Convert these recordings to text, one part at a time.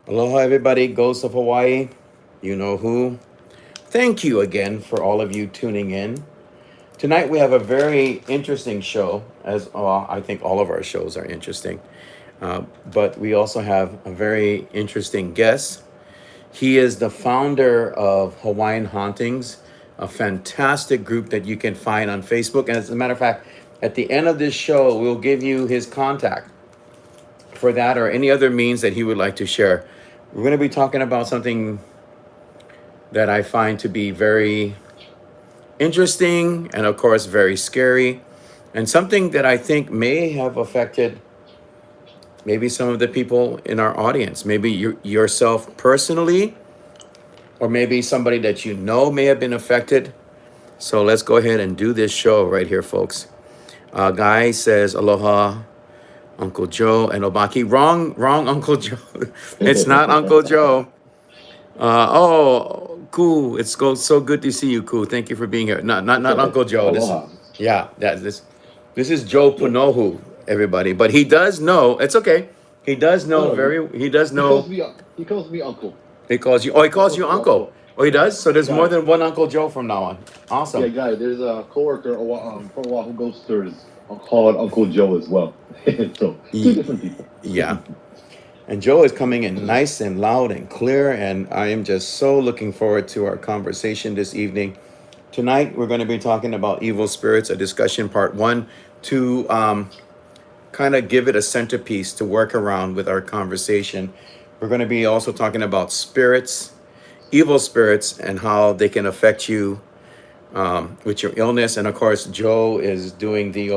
Aloha, everybody. Ghosts of Hawaii. You know who. Thank you again for all of you tuning in. Tonight we have a very interesting show, as I think all of our shows are interesting. But we also have a very interesting guest. He is the founder of Hawaiian Hauntings, a fantastic group that you can find on Facebook. And as a matter of fact, at the end of this show, we'll give you his contact for that or any other means that he would like to share. We're going to be talking about something that I find to be very interesting and, of course, very scary, and something that I think may have affected maybe some of the people in our audience, maybe yourself personally, or maybe somebody that you know may have been affected. So let's go ahead and do this show right here, folks. Guy says, aloha, Uncle Joe and Obaki. Wrong, Uncle Joe. It's not Uncle Joe. Cool. So good to see you, cool. Thank you for being here. Not Uncle Joe. Aloha. This is Joe Punohu, everybody. But he does know. It's okay. He does know No, no, He does he calls know. me he calls me uncle. He calls you. Oh, he He calls calls you me Uncle. uncle. Oh, he does. So there's more Guy. than one Uncle Joe from now on. Yeah, Awesome. guy. There's a coworker from Oahu Ghosters called Uncle Joe as well. So two Ye- different people. Yeah. And Joe is coming in nice and loud and clear, and I am just so looking forward to our conversation this evening. Tonight, we're going to be talking about evil spirits, a discussion part one, to kind of give it a centerpiece to work around with our conversation. We're going to be also talking about spirits, evil spirits, and how they can affect you with your illness. And of course, Joe is doing the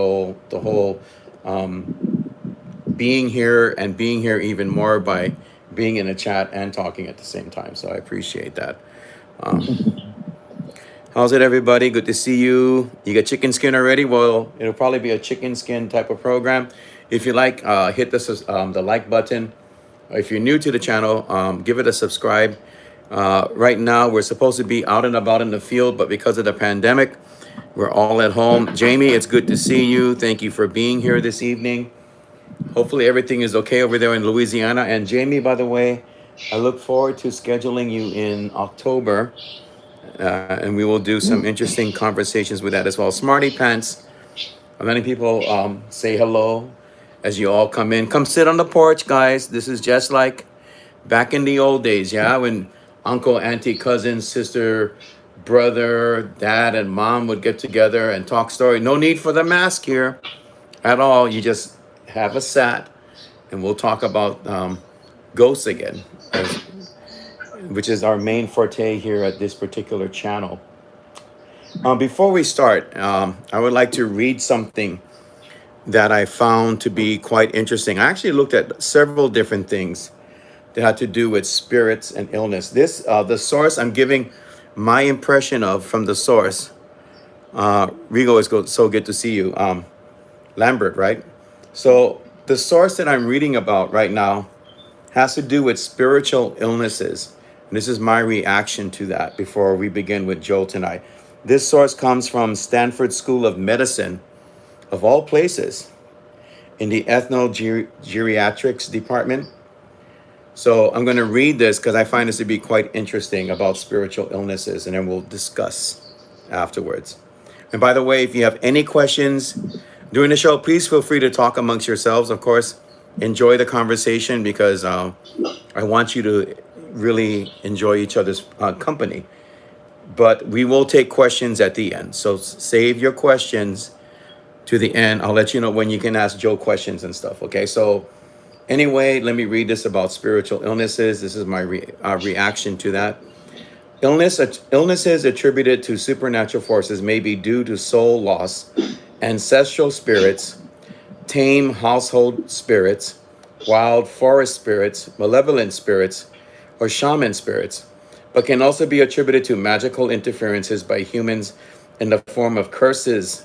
whole being here even more by being in a chat and talking at the same time. So I appreciate that. How's it, everybody? Good to see you. You got chicken skin already? Well, it'll probably be a chicken skin type of program. If you like, hit the like button. If you're new to the channel, give it a subscribe. Right now, we're supposed to be out and about in the field, but because of the pandemic, we're all at home. Jamie, it's good to see you. Thank you for being here this evening. Hopefully everything is okay over there in Louisiana. And Jamie, by the way, I look forward to scheduling you in October, and we will do some interesting conversations with that as well. Smarty Pants, many people say hello as you all come in. Come sit on the porch, guys. This is just like back in the old days, yeah, when uncle, auntie, cousin, sister, brother, dad, and mom would get together and talk story. No need for the mask here at all. You just have a sat, and we'll talk about ghosts again, which is our main forte here at this particular channel. Before we start, I would like to read something that I found to be quite interesting. I actually looked at several different things that had to do with spirits and illness. The source I'm giving my impression of from the source. Rigo, so good to see you. Lambert, right? So the source that I'm reading about right now has to do with spiritual illnesses. And this is my reaction to that before we begin with Joe tonight. This source comes from Stanford School of Medicine, of all places, in the Ethnogeriatrics department. So I'm going to read this because I find this to be quite interesting about spiritual illnesses, and then we'll discuss afterwards. And by the way, if you have any questions during the show, please feel free to talk amongst yourselves. Of course, enjoy the conversation because I want you to really enjoy each other's company. But we will take questions at the end. So save your questions to the end. I'll let you know when you can ask Joe questions and stuff. Okay, so anyway, let me read this about spiritual illnesses. This is my reaction to that. Illnesses attributed to supernatural forces may be due to soul loss, ancestral spirits, tame household spirits, wild forest spirits, malevolent spirits, or shaman spirits, but can also be attributed to magical interferences by humans in the form of curses.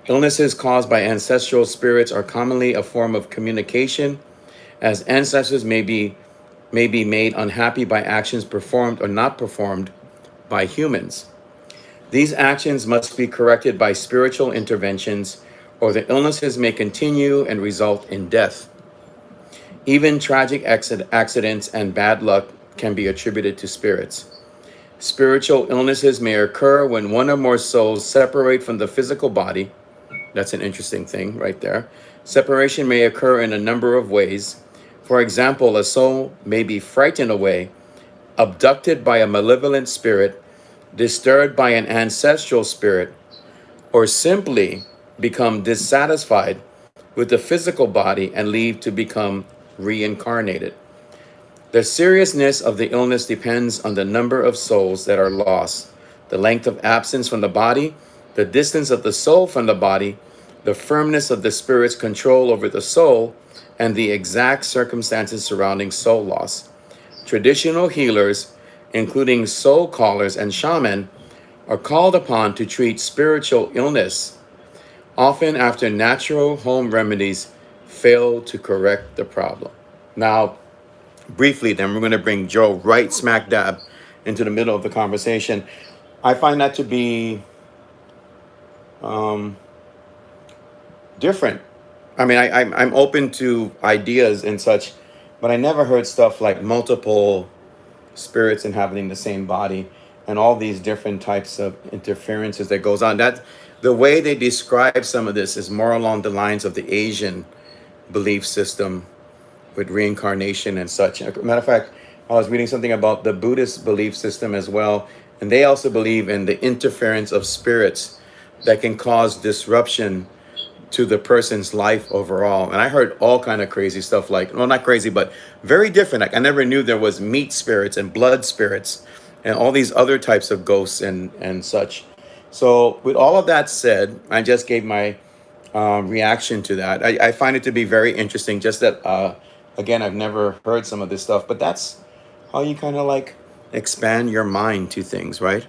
Illnesses caused by ancestral spirits are commonly a form of communication, as ancestors may be made unhappy by actions performed or not performed by humans. These actions must be corrected by spiritual interventions, or the illnesses may continue and result in death. Even tragic accidents and bad luck can be attributed to spirits. Spiritual illnesses may occur when one or more souls separate from the physical body. That's an interesting thing right there. Separation may occur in a number of ways. For example, a soul may be frightened away, abducted by a malevolent spirit, disturbed by an ancestral spirit, or simply become dissatisfied with the physical body and leave to become reincarnated. The seriousness of the illness depends on the number of souls that are lost, the length of absence from the body, the distance of the soul from the body, the firmness of the spirit's control over the soul, and the exact circumstances surrounding soul loss. Traditional healers, including soul callers and shaman, are called upon to treat spiritual illness, often after natural home remedies fail to correct the problem. Now, briefly, then we're going to bring Joe right smack dab into the middle of the conversation. I find that to be different. I mean, I'm open to ideas and such, but I never heard stuff like multiple spirits inhabiting the same body and all these different types of interferences that goes on. That the way they describe some of this is more along the lines of the Asian belief system with reincarnation and such. Matter of fact, I was reading something about the Buddhist belief system as well, and they also believe in the interference of spirits that can cause disruption to the person's life overall. And I heard all kind of crazy stuff, like, well, not crazy, but very different. Like, I never knew there was meat spirits and blood spirits and all these other types of ghosts and such. So with all of that said, I just gave my reaction to that. I find it to be very interesting, just that again, I've never heard some of this stuff, but that's how you kind of like expand your mind to things, right?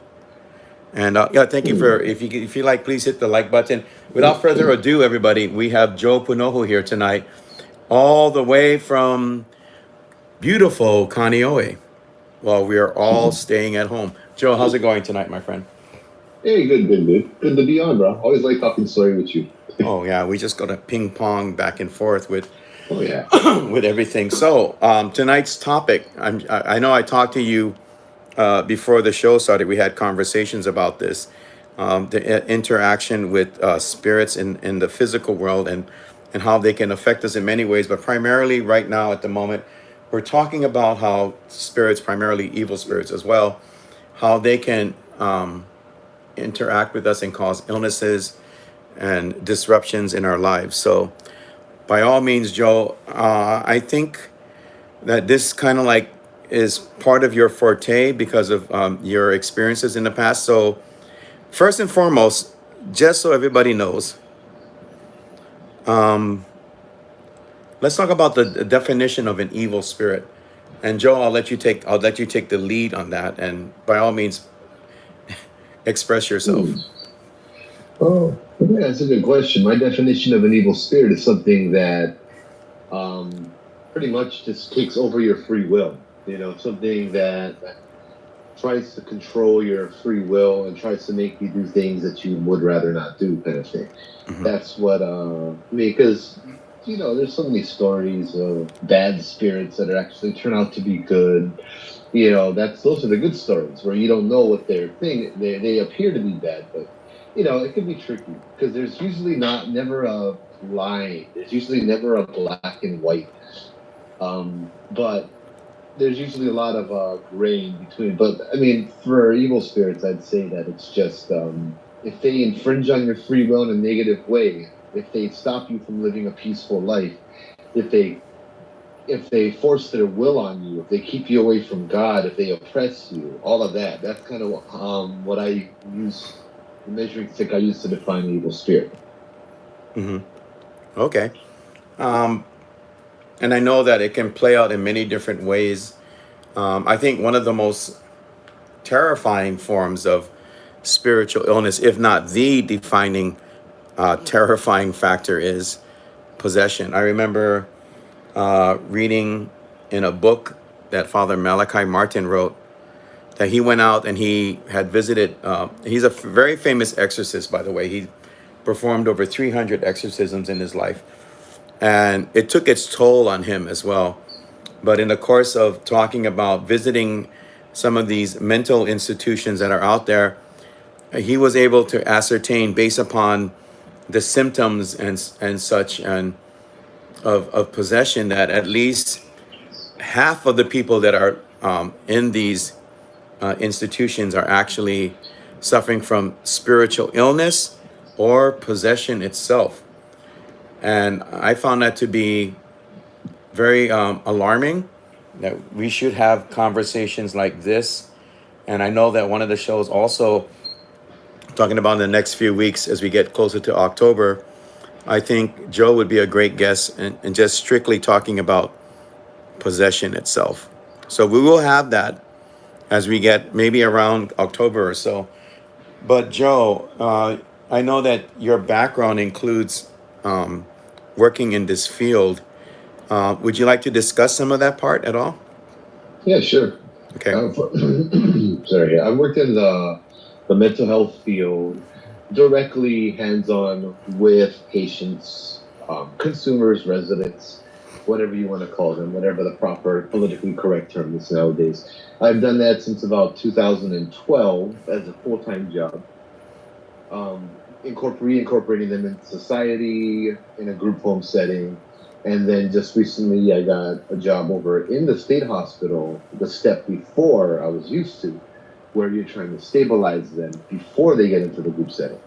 And yeah, thank you for, if you like, please hit the like button. Without further ado, everybody, we have Joe Punohu here tonight, all the way from beautiful Kaneohe, while we are all staying at home. Joe, how's it going tonight, my friend? Hey, good. Good to be on, bro. Always like talking story with you. Oh yeah, we just got to ping pong back and forth with Oh yeah. with everything. So tonight's topic, I know I talked to you before the show started. We had conversations about this, the interaction with spirits in the physical world, and how they can affect us in many ways. But primarily right now at the moment, we're talking about how spirits, primarily evil spirits as well, how they can interact with us and cause illnesses and disruptions in our lives. So by all means, Joe, I think that this kind of like is part of your forte because of your experiences in the past. So first and foremost, just so everybody knows, let's talk about the definition of an evil spirit. And Joe, I'll let you take the lead on that. And by all means, express yourself. Oh, yeah, that's a good question. My definition of an evil spirit is something that pretty much just takes over your free will. You know, something that tries to control your free will and tries to make you do things that you would rather not do, kind of thing. That's what I mean, because there's so many stories of bad spirits that are actually turn out to be good. Those are the good stories where you don't know what they're thinking. They appear to be bad, but it can be tricky because there's usually never a line. There's usually never a black and white. But there's usually a lot of gray in between. But I mean, for evil spirits, I'd say that it's just if they infringe on your free will in a negative way, if they stop you from living a peaceful life, if they force their will on you, if they keep you away from God, if they oppress you, all of that. That's kind of what I use, the measuring stick I use to define an evil spirit. Okay. And I know that it can play out in many different ways. I think one of the most terrifying forms of spiritual illness, if not the defining terrifying factor, is possession. I remember reading in a book that Father Malachi Martin wrote that he went out and he had visited. He's a very famous exorcist, by the way. He performed over 300 exorcisms in his life. and it took its toll on him as well. But in the course of talking about visiting some of these mental institutions that are out there, he was able to ascertain based upon the symptoms and such and of possession that at least half of the people that are in these institutions are actually suffering from spiritual illness or possession itself. And I found that to be very alarming, that we should have conversations like this. And I know that one of the shows also talking about in the next few weeks as we get closer to October, I think Joe would be a great guest and just strictly talking about possession itself. So we will have that as we get maybe around October or so. But Joe, I know that your background includes working in this field. Would you like to discuss some of that part at all? Yeah, sure. Okay. Sorry, I worked in the mental health field, directly hands-on with patients, consumers, residents, whatever you want to call them, whatever the proper politically correct term is nowadays. I've done that since about 2012 as a full-time job, reincorporating them into society in a group home setting. And then just recently, I got a job over in the state hospital, the step before I was used to, where you're trying to stabilize them before they get into the group setting.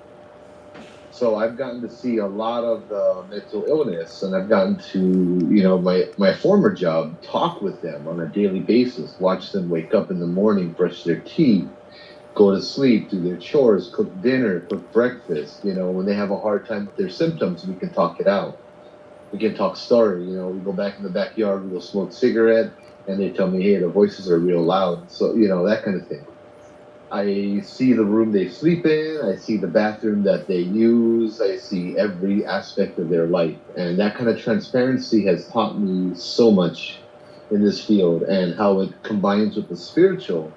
So I've gotten to see a lot of the mental illness, and I've gotten to, my former job, talk with them on a daily basis, watch them wake up in the morning, brush their teeth, go to sleep, do their chores, cook dinner, cook breakfast. When they have a hard time with their symptoms, we can talk it out. We can talk story. We go back in the backyard, we go smoke cigarette, and they tell me, hey, the voices are real loud. So, that kind of thing. I see the room they sleep in. I see the bathroom that they use. I see every aspect of their life. And that kind of transparency has taught me so much in this field, and how it combines with the spiritual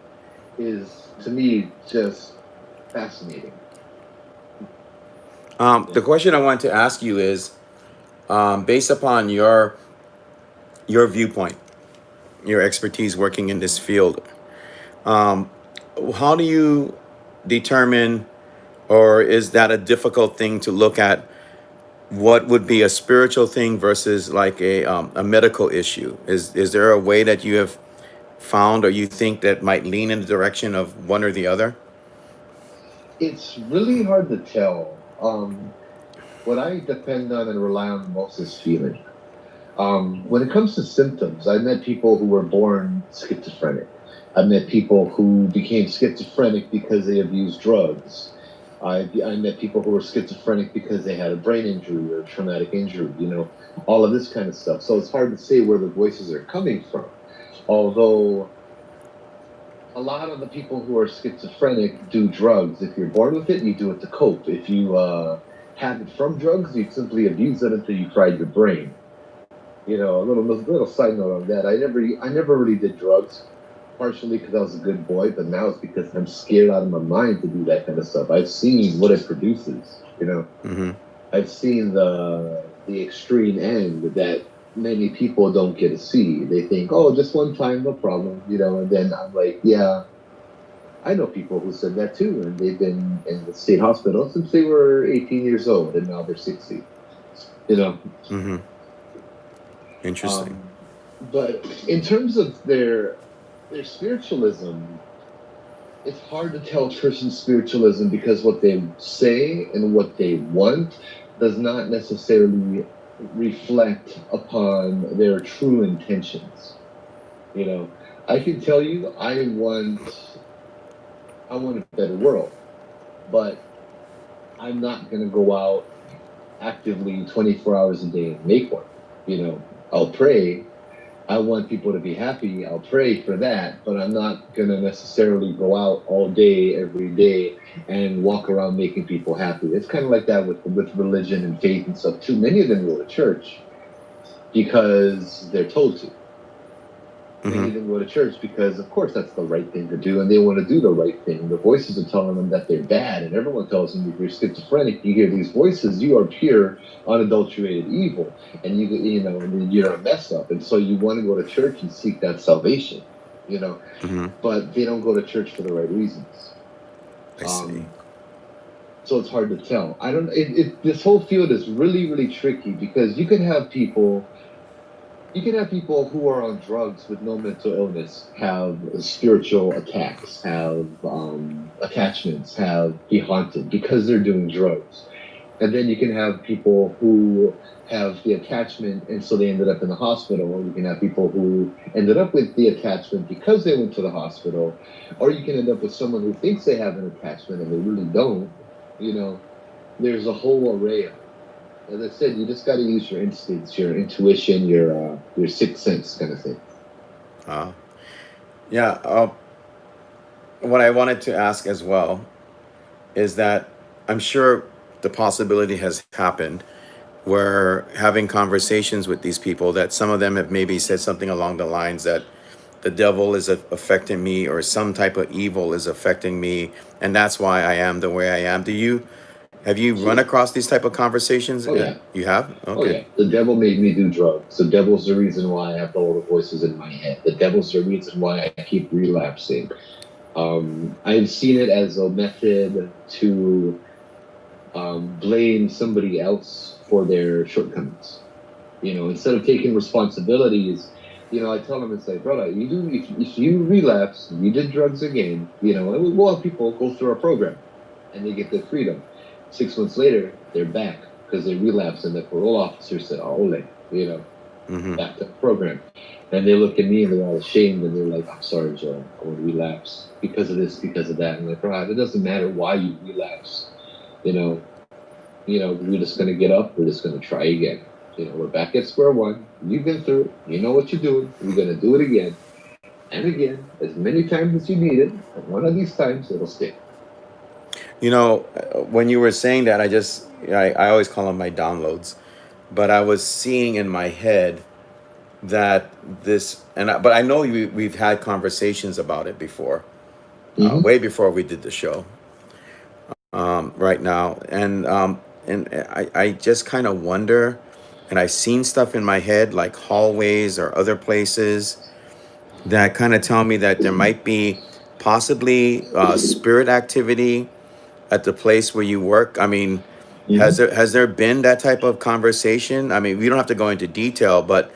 is, to me, just fascinating. The question I want to ask you is, based upon your viewpoint, your expertise working in this field, um, how do you determine, or is that a difficult thing to look at? What would be a spiritual thing versus like a medical issue? Is there a way that you have found or you think that might lean in the direction of one or the other? It's really hard to tell. What I depend on and rely on the most is feeling. When it comes to symptoms, I've met people who were born schizophrenic. I've met people who became schizophrenic because they abused drugs. I met people who were schizophrenic because they had a brain injury or a traumatic injury, all of this kind of stuff. So it's hard to say where the voices are coming from. Although a lot of the people who are schizophrenic do drugs. If you're born with it, you do it to cope. If you have it from drugs, you simply abuse it until you fried your brain. A little side note on that. I never really did drugs, partially because I was a good boy, but now it's because I'm scared out of my mind to do that kind of stuff. I've seen what it produces. Mm-hmm. I've seen the extreme end that many people don't get to see. They think, oh, just one time, no problem, and then I'm like, yeah, I know people who said that too, and they've been in the state hospital since they were 18 years old, and now they're 60. You know, Mm-hmm. Interesting. um, but in terms of their spiritualism, it's hard to tell a person's spiritualism because what they say and what they want does not necessarily reflect upon their true intentions. You know, I can tell you I want a better world, but I'm not going to go out actively 24 hours a day and make one. I'll pray. I want people to be happy. I'll pray for that, but I'm not going to necessarily go out all day, every day, and walk around making people happy. It's kind of like that with religion and faith and stuff, too. Many of them go to church because they're told to. Many of Mm-hmm. them go to church because, of course, that's the right thing to do, and they want to do the right thing. The voices are telling them that they're bad, and everyone tells them if you're schizophrenic, you hear these voices, you are pure, unadulterated evil, and and then you're a mess up, and so you want to go to church and seek that salvation, you know, Mm-hmm. but they don't go to church for the right reasons. I see. Um, so it's hard to tell. I don't. This whole field is really, really tricky because you can have people who are on drugs with no mental illness have spiritual attacks, have attachments, be haunted because they're doing drugs. And then you can have people who have the attachment and so they ended up in the hospital. Or you can have people who ended up with the attachment because they went to the hospital. Or you can end up with someone who thinks they have an attachment and they really don't. You know, there's a whole array of it. As I said, you just got to use your instincts, your intuition, your sixth sense kind of thing. Uh, yeah. What I wanted to ask as well is that I'm sure the possibility has happened where having conversations with these people that some of them have maybe said something along the lines that the devil is affecting me or some type of evil is affecting me and that's why I am the way I am. Do you have you run Sure. across these type of conversations? Oh yeah. You have? Oh Okay. yeah. The devil made me do drugs. The devil's the reason why I have all the voices in my head. The devil's the reason why I keep relapsing. I've seen it as a method to blame somebody else for their shortcomings. Instead of taking responsibilities, I tell them it's like, brother, if you relapse, you did drugs again, and we'll have people go through our program and they get their freedom. 6 months later, they're back because they relapsed and the parole officer said, oh, ole, Mm-hmm. back to the program. And they look at me and they're all ashamed and they're like, I'm sorry, Joe, I would relapse because of this, because of that. And I'm like, bro, it doesn't matter why you relapse. You know, we're just gonna get up, we're just gonna try again. We're back at square one. You've been through it, you know what you're doing, we're gonna do it again and again, as many times as you need it, and one of these times it'll stick. When you were saying that, I always call them my downloads, but I was seeing in my head that but I know we've had conversations about it before, Mm-hmm. way before we did the show, right now, and I just kind of wonder, and I've seen stuff in my head like hallways or other places that kind of tell me that there might be possibly spirit activity at the place where you work. I mean, Mm-hmm. has there been that type of conversation? I mean, we don't have to go into detail, but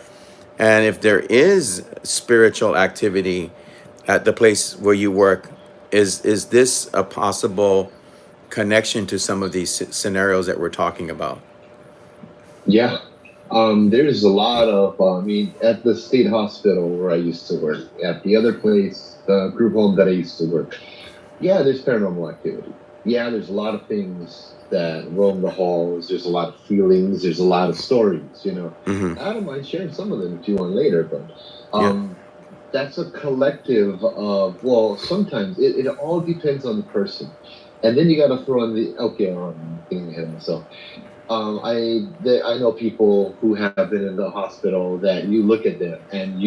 and if there is spiritual activity at the place where you work, is this a possible connection to some of these scenarios that we're talking about? Yeah. There's a lot of, at the state hospital where I used to work, at the other place, the group home that I used to work, yeah, there's paranormal activity. Yeah, there's a lot of things that roam the halls. There's a lot of feelings. There's a lot of stories. Mm-hmm. I don't mind sharing some of them if you want later, but Yeah. that's a collective of, well, sometimes it all depends on the person. And then you got to throw in okay, I'm getting ahead of myself. I know people who have been in the hospital that you look at them and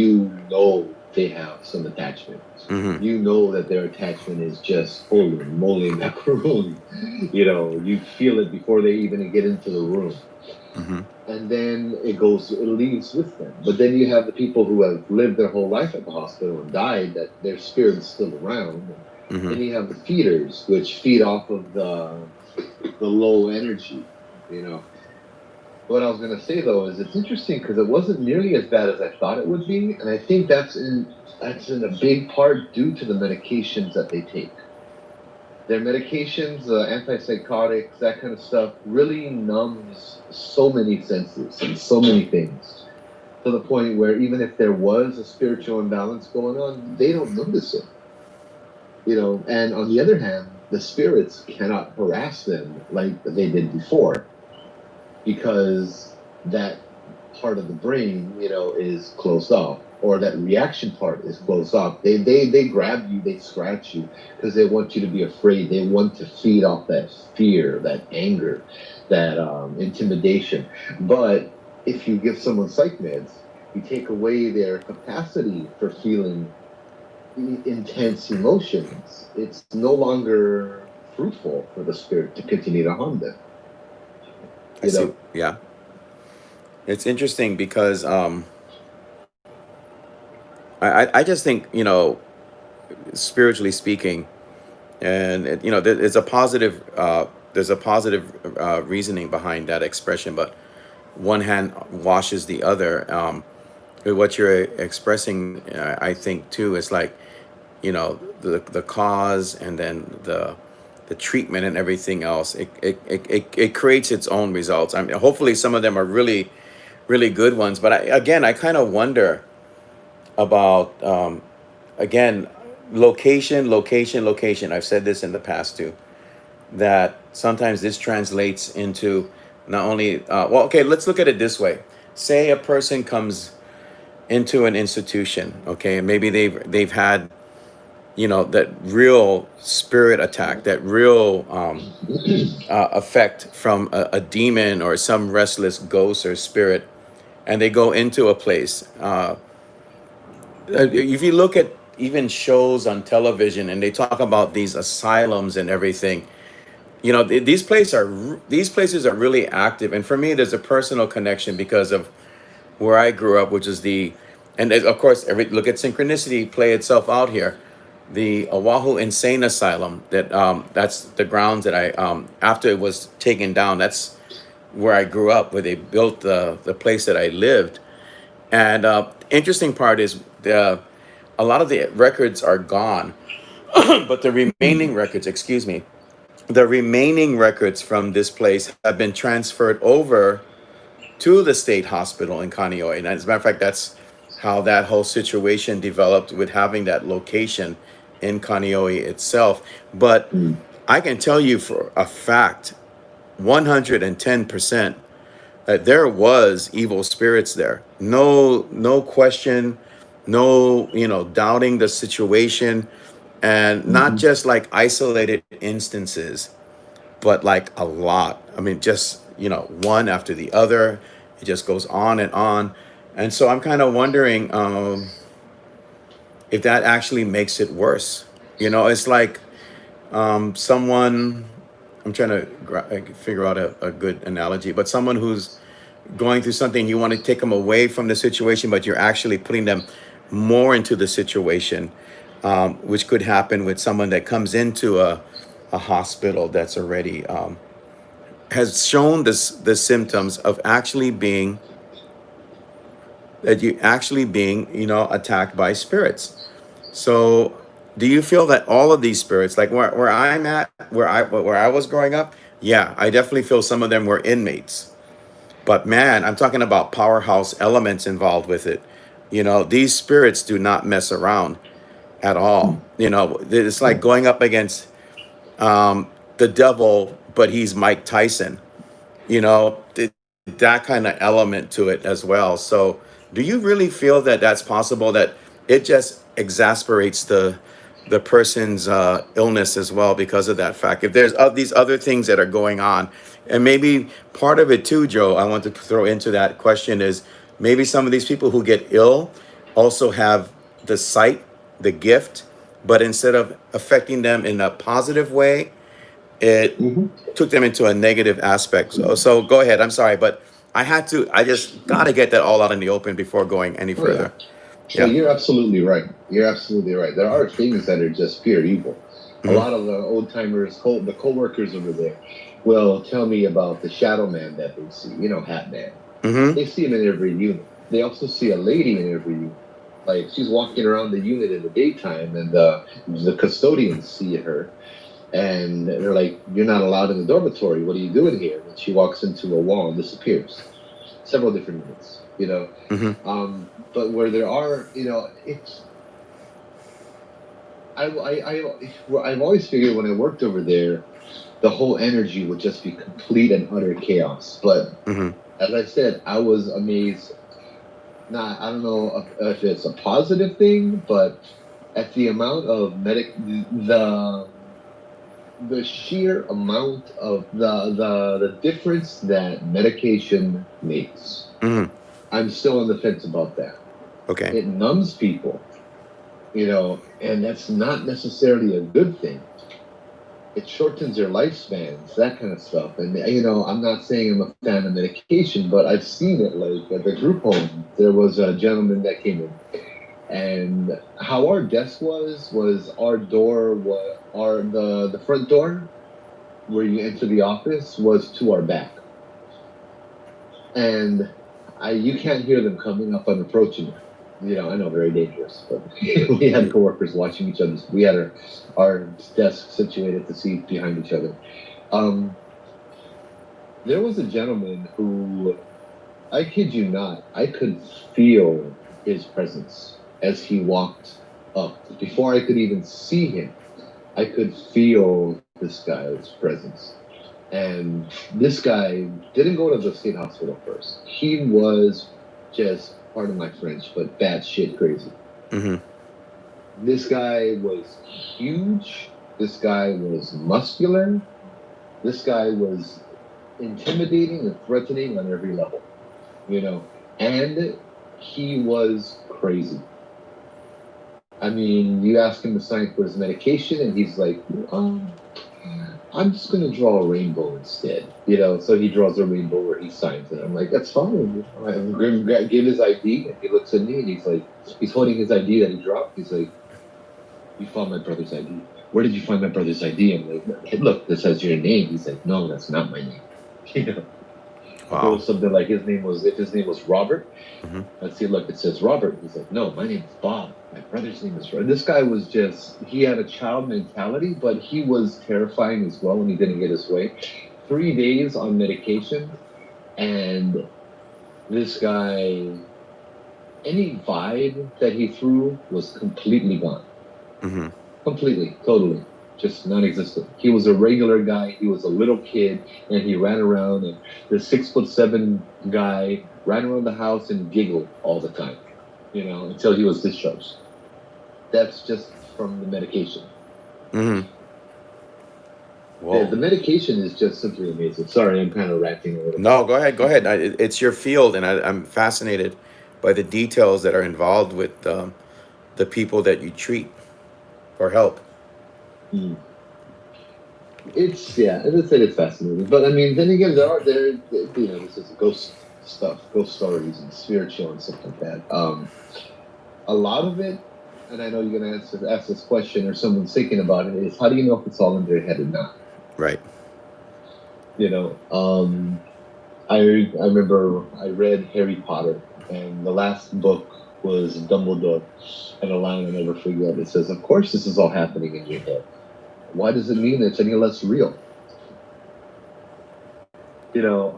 they have some attachments. Mm-hmm. You know that their attachment is just holy moly macaroni. You feel it before they even get into the room. Mm-hmm. And then it leaves with them. But then you have the people who have lived their whole life at the hospital and died, that their spirit is still around. Mm-hmm. Then you have the feeders, which feed off of the low energy. You know, what I was going to say though is it's interesting because it wasn't nearly as bad as I thought it would be, and I think that's in a big part due to the medications that they take. Their medications, antipsychotics, that kind of stuff, really numbs so many senses and so many things to the point where even if there was a spiritual imbalance going on, they don't notice it. And on the other hand, the spirits cannot harass them like they did before because that part of the brain, is closed off, or that reaction part is closed off. They grab you, they scratch you because they want you to be afraid. They want to feed off that fear, that anger, that intimidation. But if you give someone psych meds, you take away their capacity for feeling intense emotions, it's no longer fruitful for the spirit to continue to harm them. I You see. know. Yeah, it's interesting because I just think, spiritually speaking, and it's a positive. There's a positive reasoning behind that expression, but one hand washes the other. What you're expressing, I think too, is like, the cause and then the treatment and everything else. It creates its own results. I mean, hopefully some of them are really, really good ones. But I kind of wonder about, again, location. I've said this in the past too, that sometimes this translates into not only, well, okay, let's look at it this way. Say a person comes into an institution, okay, and maybe they've had, that real spirit attack, that real effect from a demon or some restless ghost or spirit, and they go into a place. If you look at even shows on television and they talk about these asylums and everything, these places are really active. And for me, there's a personal connection because of where I grew up, which is and of course, look at synchronicity play itself out here. The Oahu Insane Asylum, that's the grounds that after it was taken down, that's where I grew up, where they built the place that I lived. And interesting part is a lot of the records are gone, but the remaining records, excuse me, the remaining records from this place have been transferred over to the state hospital in Kaneohe. And as a matter of fact, that's how that whole situation developed with having that location in Kaneohe itself. But Mm. I can tell you for a fact, 110%, that there was evil spirits there. No question, no, doubting the situation, and not Mhm. just like isolated instances, but like a lot. I mean, just, one after the other. It just goes on and on. And so I'm kind of wondering if that actually makes it worse. It's like someone, I'm trying to figure out a good analogy, but someone who's going through something, you want to take them away from the situation, but you're actually putting them more into the situation, which could happen with someone that comes into a hospital that's already has shown the symptoms of actually being that you actually being attacked by spirits. So do you feel that all of these spirits, like where I'm at, where I was growing up, yeah, I definitely feel some of them were inmates. But man, I'm talking about powerhouse elements involved with it. These spirits do not mess around at all. It's like going up against the devil, but he's Mike Tyson. That kind of element to it as well. So, do you really feel that that's possible? That it just exasperates the person's illness as well because of that fact. If there's these other things that are going on, and maybe part of it too, Joe, I want to throw into that question is maybe some of these people who get ill also have the sight, the gift, but instead of affecting them in a positive way, it Mhm. took them into a negative aspect. So go ahead. I'm sorry, but I just got to get that all out in the open before going any Oh yeah. further. No, Yeah. you're absolutely right. You're absolutely right. There are things that are just pure evil. A Hmm. lot of the old timers, the co-workers over there, will tell me about the shadow man that they see. Hat man. Hmm. They see him in every unit. They also see a lady in every unit. Like she's walking around the unit in the daytime, and the custodians see her, and they're like, "You're not allowed in the dormitory. What are you doing here?" And she walks into a wall and disappears. Several different units. Hmm. But where there are, it's I've always figured when I worked over there, the whole energy would just be complete and utter chaos. But Hmm. as I said, I was amazed. Not, I don't know if it's a positive thing, but at the amount of the sheer amount of the difference that medication makes. Hmm. I'm still on the fence about that. Okay. It numbs people, and that's not necessarily a good thing. It shortens their lifespans, that kind of stuff. And I'm not saying I'm a fan of medication, but I've seen it. Like at the group home, there was a gentleman that came in, and how our desk was our door was our the front door where you enter the office was to our back, and you can't hear them coming up and approaching you. I know, very dangerous, but we had coworkers watching each other. We had our desks situated to see behind each other. Um, there was a gentleman who, I kid you not, I could feel his presence as he walked up. Before I could even see him, I could feel this guy's presence. And this guy didn't go to the state hospital first. He was just, pardon my French, but batshit crazy. Mm-hmm. This guy was huge. This guy was muscular. This guy was intimidating and threatening on every level, and he was crazy. I mean, you ask him to sign for his medication, and he's like, I'm just going to draw a rainbow instead. So he draws a rainbow where he signs it. I'm like, that's fine. I give his ID, and he looks at me, and he's like, he's holding his ID that he dropped. He's like, you found my brother's ID. Where did you find my brother's ID? I'm like, hey, look, this has your name. He's like, no, that's not my name. If it Wow. was something like if his name was Robert, Mm-hmm. I'd say, look, it says Robert. He's like, no, my name is Bob. My brother's name is Robert. This guy was he had a child mentality, but he was terrifying as well when he didn't get his way. 3 days on medication, and this guy, any vibe that he threw was completely gone. Mm-hmm. Completely, totally, just non-existent. He was a regular guy. He was a little kid, and he ran around. And the 6'7" guy ran around the house and giggled all the time, until he was discharged. That's just from the medication. Mm-hmm. The Whoa. medication is just simply amazing. Sorry, I'm kind of ranting a little bit. No, go ahead. Go ahead. It's your field, and I'm fascinated by the details that are involved with the people that you treat or help. Mm. As I said, it's fascinating. But I mean, then again, this is ghost stuff, ghost stories, and spiritual and stuff like that. A lot of it, and I know you're gonna ask this question, or someone's thinking about it, is how do you know if it's all in their head or not? Right. I remember I read Harry Potter, and the last book was Dumbledore, and a line I'll never forget. It says, "Of course, this is all happening in your head. Why does it mean it's any less real?"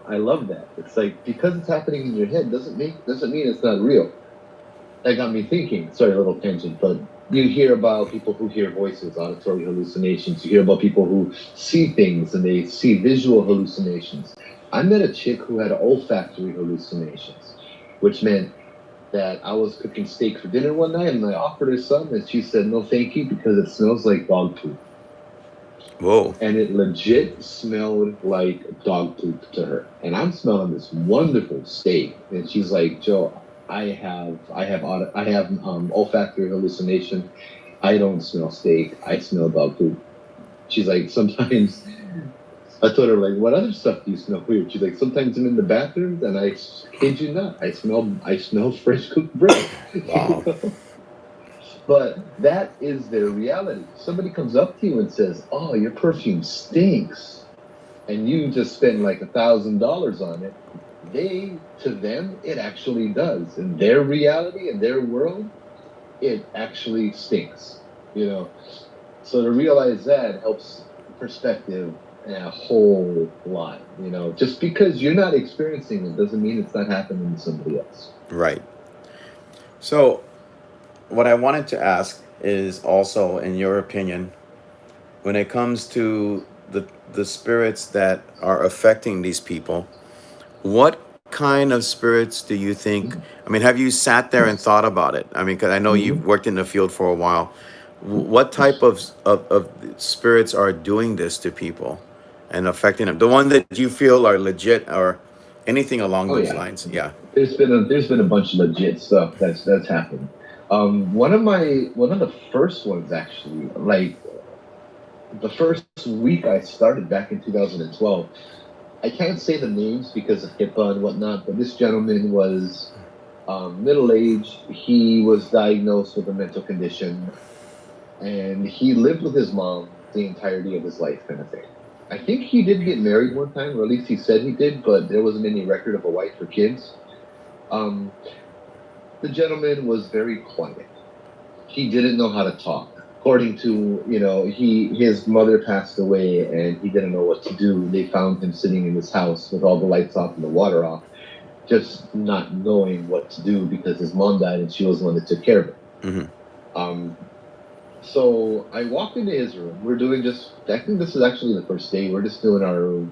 I love that. It's like, because it's happening in your head doesn't mean it's not real. That got me thinking. Sorry, a little tangent, but you hear about people who hear voices, auditory hallucinations. You hear about people who see things and they see visual hallucinations. I met a chick who had olfactory hallucinations, which meant that I was cooking steak for dinner one night and I offered her some, and she said no thank you because it smells like dog poop. Whoa. And it legit smelled like dog poop to her. And I'm smelling this wonderful steak, and she's like, Joe, I have olfactory hallucination. I don't smell steak. I smell dog poop. She's like, sometimes. I told her, like, what other stuff do you smell weird? She's like, sometimes I'm in the bathroom and I kid you not, I smell fresh cooked bread. Wow. But that is their reality. Somebody comes up to you and says, "Oh, your perfume stinks," and you just spend like $1,000 on it. To them, it actually does. In their reality, in their world, it actually stinks. You know, so to realize that helps perspective a whole lot. Just because you're not experiencing it doesn't mean it's not happening to somebody else. Right. So, what I wanted to ask is also, in your opinion, when it comes to the spirits that are affecting these people, what kind of spirits do you think? I mean, have you sat there and thought about it? I mean, because I know you've Mm-hmm. worked in the field for a while. What type of spirits are doing this to people and affecting them? The one that you feel are legit or anything along Oh those yeah. lines? Yeah. there's been a bunch of legit stuff that's happened. One of the first ones actually, like the first week I started back in 2012. I can't say the names because of HIPAA and whatnot, but this gentleman was middle aged. He was diagnosed with a mental condition, and he lived with his mom the entirety of his life, kind of thing. I think he did get married one time, or at least he said he did, but there wasn't any record of a wife or kids. Um, the gentleman was very quiet. He didn't know how to talk. According to, his mother passed away and he didn't know what to do. They found him sitting in his house with all the lights off and the water off, just not knowing what to do because his mom died and she was the one that took care of him. Hmm. Um, so I walked into his room. We're doing just, I think this is actually the first day. We're just doing our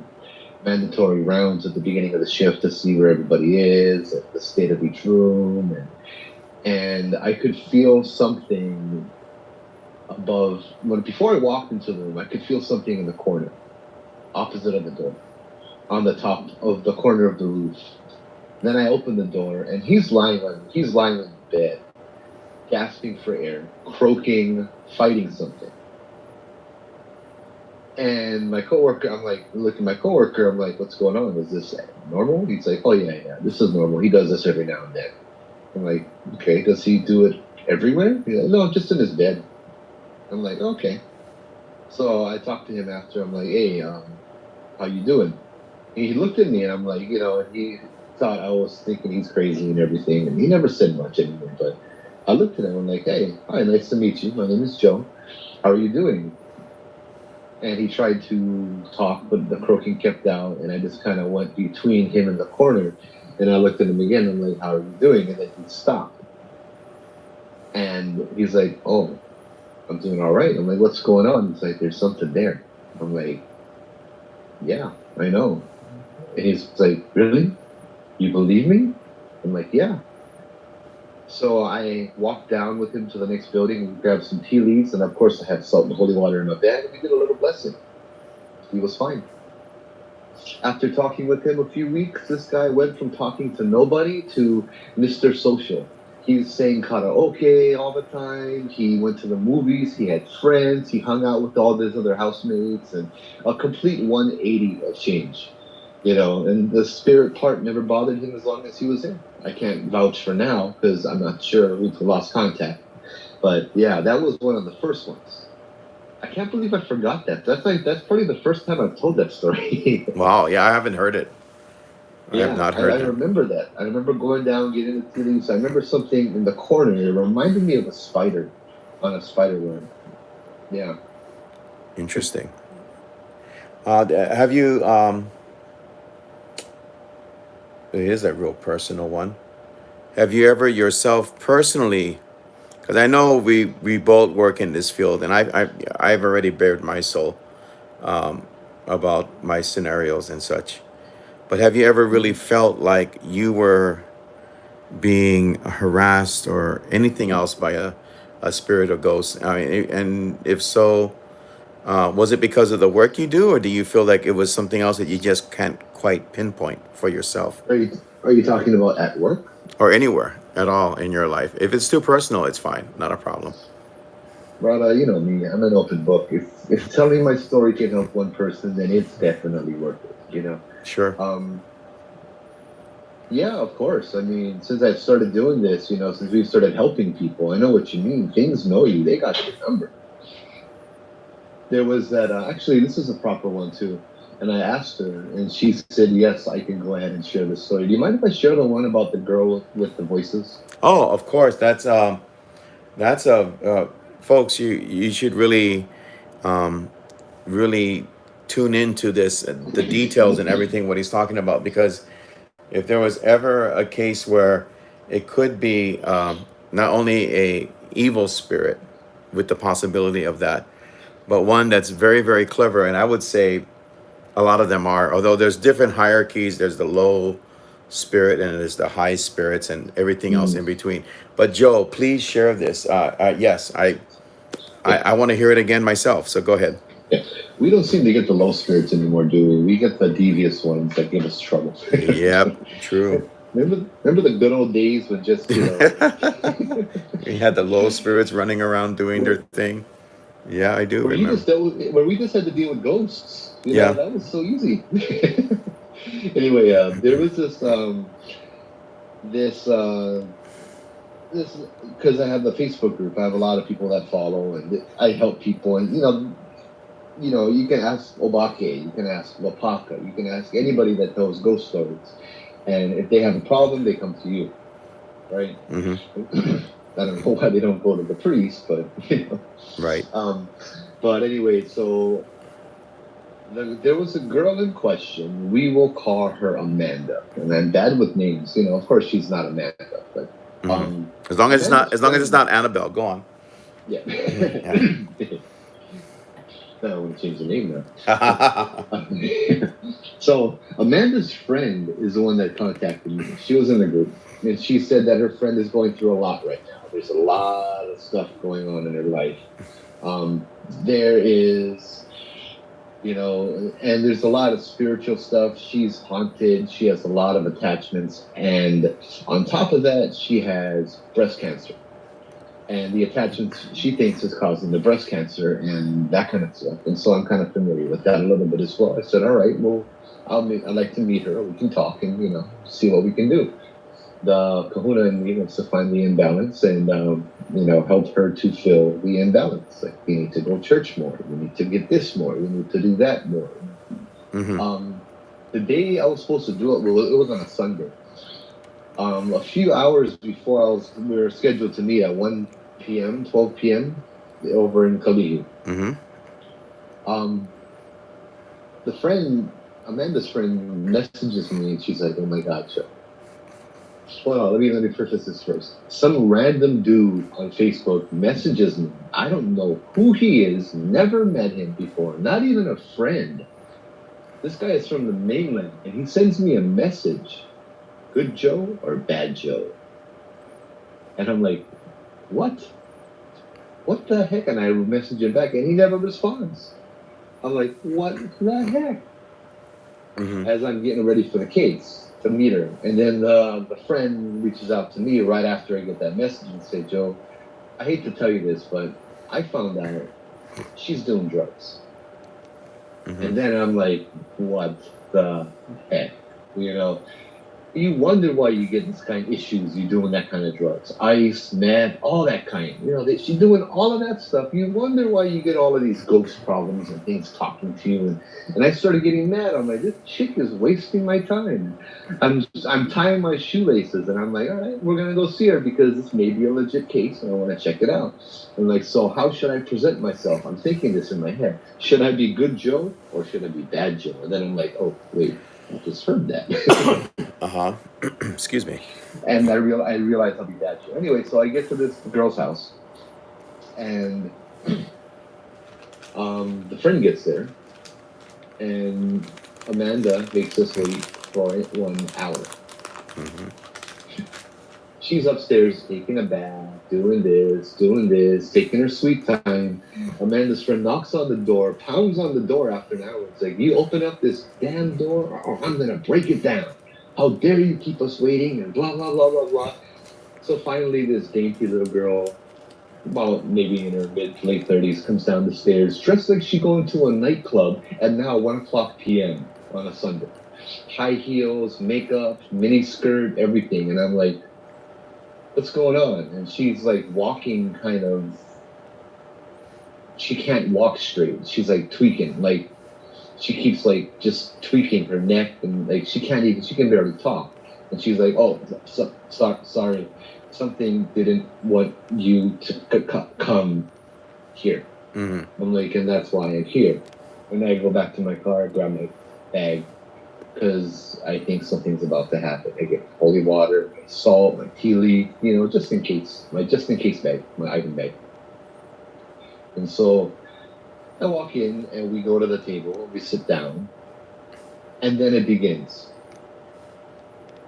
mandatory rounds at the beginning of the shift to see where everybody is, and the state of each room, and I could feel something above. Before I walked into the room, I could feel something in the corner, opposite of the door, on the top of the corner of the roof. Then I opened the door, and he's lying on the bed, gasping for air, croaking, fighting something. And my coworker, I'm like, look at my coworker, I'm like, what's going on? Is this normal? He's like, oh yeah, yeah, this is normal. He does this every now and then. I'm like, okay, does he do it everywhere? He's like, no, just in his bed. I'm like, okay. So I talked to him after. I'm like, hey, how you doing? And he looked at me, and I'm like, he thought I was thinking he's crazy and everything, and he never said much anymore. But I looked at him. I'm like, hey, hi, nice to meet you. My name is Joe. How are you doing? And he tried to talk, but the croaking kept out, and I just kind of went between him and the corner. And I looked at him again. I'm like, how are you doing? And then he stopped. And he's like, oh, I'm doing all right. I'm like, what's going on? He's like, there's something there. I'm like, yeah, I know. And he's like, really? You believe me? I'm like, yeah. So I walked down with him to the next building and grabbed some tea leaves. And of course, I had salt and holy water in my bag. And we did a little blessing. He was fine. After talking with him a few weeks, this guy went from talking to nobody to Mr. Social. He's saying karaoke all the time. He went to the movies. He had friends. He hung out with all his other housemates, and a complete 180 of change. And the spirit part never bothered him as long as he was there. I can't vouch for now because I'm not sure. We've lost contact. But yeah, that was one of the first ones. I can't believe I forgot that. That's probably the first time I've told that story. Wow. Yeah, I haven't heard it. I have Yeah, not I heard that. remember that. I remember going down, getting the tea leaves. I remember something in the corner. It reminded me of a spider on a spider web. Yeah. Interesting. Have you? Here's a real personal one. Have you ever yourself personally? Because I know we both work in this field, and I've already bared my soul about my scenarios and such. But have you ever really felt like you were being harassed or anything else by a spirit or ghost? I mean, and if so, was it because of the work you do, or do you feel like it was something else that you just can't quite pinpoint for yourself, Are you talking about at work? or anywhere at all in your life? If it's too personal, it's fine, not a problem. Brother, you know me. I'm an open book. If telling my story can help one person, then it's definitely worth it. Sure. Um, yeah, of course. I mean, since I've started doing this, since we've started helping people, I know what you mean. Things know you. They got your number. There was that. Actually, this is a proper one too. And I asked her, and she said, "Yes, I can go ahead and share this story." Do you mind if I share the one about the girl with the voices? Oh, of course. That's folks. You should really really tune into this, the details and everything what he's talking about, because if there was ever a case where it could be not only a evil spirit with the possibility of that, but one that's very, very clever. And I would say a lot of them are, although there's different hierarchies. There's the low spirit and there's the high spirits and everything else in Mm. between. But Joe, please share this. Yes, I want to hear it again myself, so go ahead. Yeah. We don't seem to get the low spirits anymore, do we? We get the devious ones that give us trouble. Yep, true. Remember the good old days when just We had the low spirits running around doing their thing. Yeah, I do where you remember. just dealt with, where we just had to deal with ghosts. Yeah. That was so easy. Anyway, there was this this because I have the Facebook group. I have a lot of people that follow, and I help people. And you can ask Obake, you can ask Wapaka, you can ask anybody that knows ghost stories, and if they have a problem, they come to you, right? Mm-hmm. I don't know why they don't go to the priest, but Right. But anyway, so there was a girl in question. We will call her Amanda, and I'm bad with names. Of course, she's not Amanda, but Mm-hmm. Amanda's As long as it's friend. not Annabelle, go on. Yeah. Yeah. I want to change the name now. So Amanda's friend is the one that contacted me. She was in the group, and she said that her friend is going through a lot right now. There's a lot of stuff going on in her life. There is, and there's a lot of spiritual stuff. She's haunted. She has a lot of attachments, and on top of that, she has breast cancer. And the attachments she thinks is causing the breast cancer and that kind of stuff. And so I'm kind of familiar with that a little bit as well. I said, all right, well, I'd like to meet her. We can talk and, see what we can do. The kahuna in me wants to find the imbalance and, help her to fill the imbalance. Like, we need to go church more. We need to get this more. We need to do that more. Mm-hmm. The day I was supposed to do it, well, it was on a Sunday. A few hours before we were scheduled to meet at 1 p.m., 12 p.m. over in Kalihi. Mm-hmm. Amanda's friend messages me and she's like, oh my God, Joe. Hold on, let me preface this first. Some random dude on Facebook messages me. I don't know who he is, never met him before, not even a friend. This guy is from the mainland and he sends me a message. Good Joe or bad Joe? And I'm like, what? What the heck? And I message him back and he never responds. I'm like, what the heck? Mm-hmm. As I'm getting ready for the case to meet her. And then the friend reaches out to me right after I get that message and say, Joe, I hate to tell you this, but I found out she's doing drugs. Mm-hmm. And then I'm like, what the heck? You wonder why you get this kind of issues. You doing that kind of drugs, ice, meth, all that kind. She's doing all of that stuff. You wonder why you get all of these ghost problems and things talking to you. And I started getting mad. I'm like, this chick is wasting my time. I'm tying my shoelaces, and I'm like, all right, we're gonna go see her because this may be a legit case, and I want to check it out. And like, so how should I present myself? I'm thinking this in my head. Should I be good Joe or should I be bad Joe? And then I'm like, oh wait, I just heard that. Uh-huh. Excuse me. And I realized I'll be bad Joe. Anyway, so I get to this girl's house, and the friend gets there, and Amanda makes us wait for 1 hour. Mm-hmm. She's upstairs taking a bath, doing this, taking her sweet time. Amanda's friend knocks on the door, pounds on the door after an hour. It's like, you open up this damn door or I'm going to break it down. How dare you keep us waiting, and blah, blah, blah, blah, blah. So finally, this dainty little girl, about maybe in her late 30s, comes down the stairs, dressed like she's going to a nightclub at now 1 o'clock p.m. on a Sunday. High heels, makeup, mini skirt, everything. And I'm like, what's going on? And she's like walking kind of, she can't walk straight. She's like tweaking, like she keeps like just tweaking her neck, and like she can barely talk. And she's like, oh, sorry, something didn't want you to come here. Mm-hmm. I'm like, and that's why I'm here. And I go back to my car, grab my bag, because I think something's about to happen. I get holy water, my salt, my tea leaf, just in case, my just in case bag, my item bag. And so I walk in and we go to the table, we sit down, and then it begins.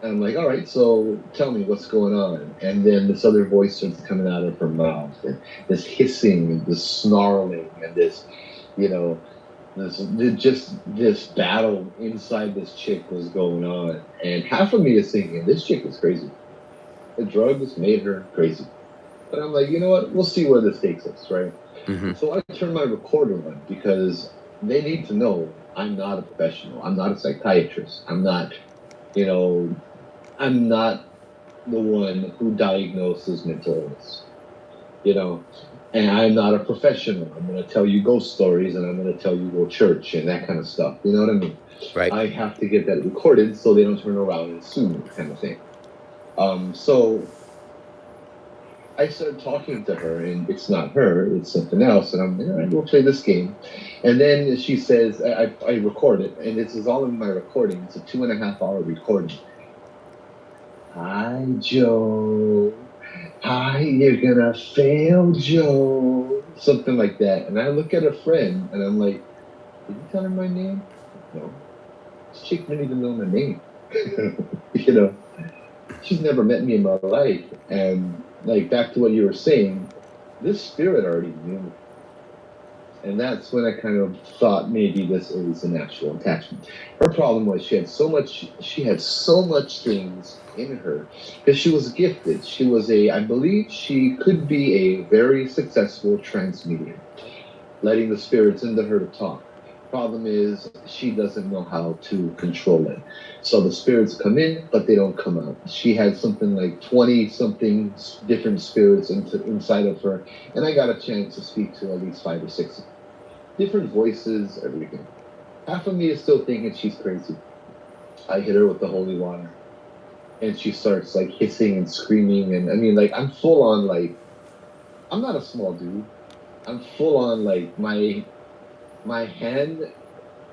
And I'm like, all right, so tell me what's going on. And then this other voice starts coming out of her mouth, and this hissing, and this snarling, and this, This battle inside this chick was going on, and half of me is thinking this chick is crazy. The drugs made her crazy. But I'm like, you know what? We'll see where this takes us, right? Mm-hmm. So I turn my recorder on because they need to know I'm not a professional. I'm not a psychiatrist. I'm not, you know, I'm not the one who diagnoses mental illness, you know, and I'm not a professional. I'm going to tell you ghost stories and I'm going to tell you go church and that kind of stuff. You know what I mean? Right. I have to get that recorded so they don't turn around and sue me, kind of thing. So I started talking to her, and it's not her, it's something else. And I'm like, all right, we'll play this game. And then she says, I record it, and this is all in my recording. It's a 2.5 hour recording. Hi, Joe. Hi, you're gonna fail, Joe. Something like that. And I look at a friend, and I'm like, did you tell her my name? No. This chick didn't even know my name. you know, she's never met me in my life. And like back to what you were saying, this spirit already knew. And that's when I kind of thought maybe this is an actual attachment. Her problem was she had so much things in her because she was gifted. She was I believe she could be a very successful trance medium, letting the spirits into her to talk. Problem is, she doesn't know how to control it. So the spirits come in, but they don't come out. She had something like 20 something different spirits inside of her, and I got a chance to speak to at least 5 or 6 different voices, everything. Half of me is still thinking she's crazy. I hit her with the holy water, and she starts like hissing and screaming, and I mean, like I'm full on like I'm not a small dude. I'm full on like my hand,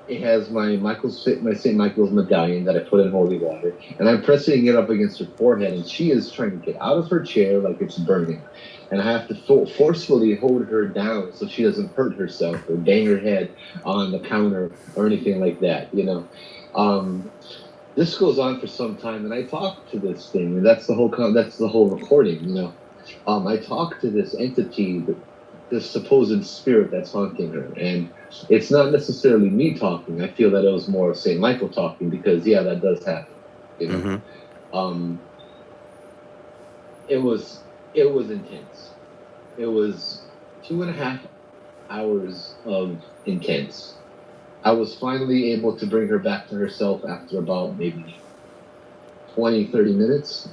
it has my St. Michael's medallion that I put in holy water, and I'm pressing it up against her forehead, and she is trying to get out of her chair like it's burning, and I have to forcefully hold her down so she doesn't hurt herself or bang her head on the counter or anything like that. Um, this goes on for some time, and I talk to this thing, and that's the whole recording. I talk to this entity, this supposed spirit that's haunting her, and it's not necessarily me talking. I feel that it was more Saint Michael talking because yeah, that does happen. You know, Mm-hmm. um, it was intense. It was 2.5 hours of intense. I was finally able to bring her back to herself after about maybe 20, 30 minutes.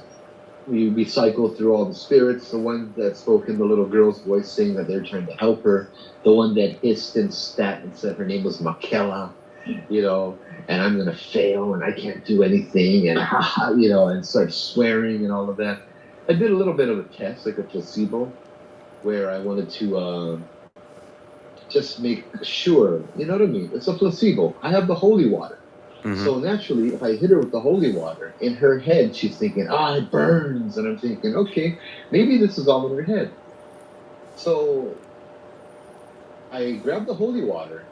We cycle through all the spirits. The one that spoke in the little girl's voice saying that they're trying to help her. The one that hissed and spat and said her name was Makela, and I'm gonna fail and I can't do anything and and start swearing and all of that. I did a little bit of a test, like a placebo, where I wanted to just make sure, you know what I mean? It's a placebo. I have the holy water. Mm-hmm. So naturally, if I hit her with the holy water, in her head, she's thinking, it burns. And I'm thinking, okay, maybe this is all in her head. So I grabbed the holy water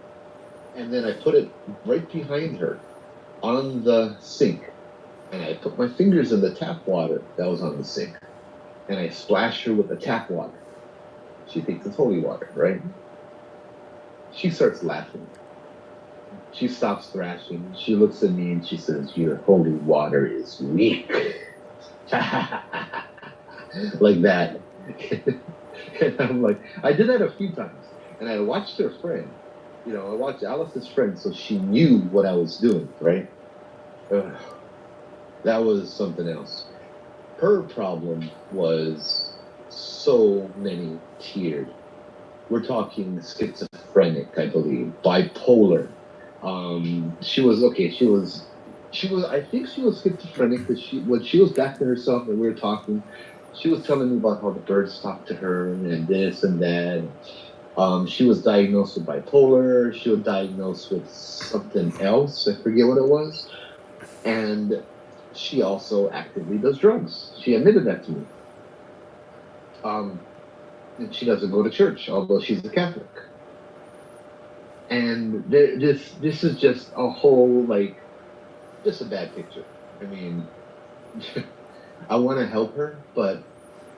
and then I put it right behind her on the sink. And I put my fingers in the tap water that was on the sink. And I splash her with the tap water. She thinks it's holy water, right? She starts laughing. She stops thrashing. She looks at me and she says, your holy water is weak. Like that. And I'm like, I did that a few times. And I watched her friend. I watched Alice's friend, so she knew what I was doing, right? That was something else. Her problem was so many tiered. We're talking schizophrenic, I believe, bipolar. She was okay. I think she was schizophrenic because when she was back to herself and we were talking, she was telling me about how the birds talk to her and this and that. She was diagnosed with bipolar. She was diagnosed with something else. I forget what it was. And she also actively does drugs. She admitted that to me. And she doesn't go to church, although she's a Catholic. And this is just a whole just a bad picture. I mean, I want to help her, but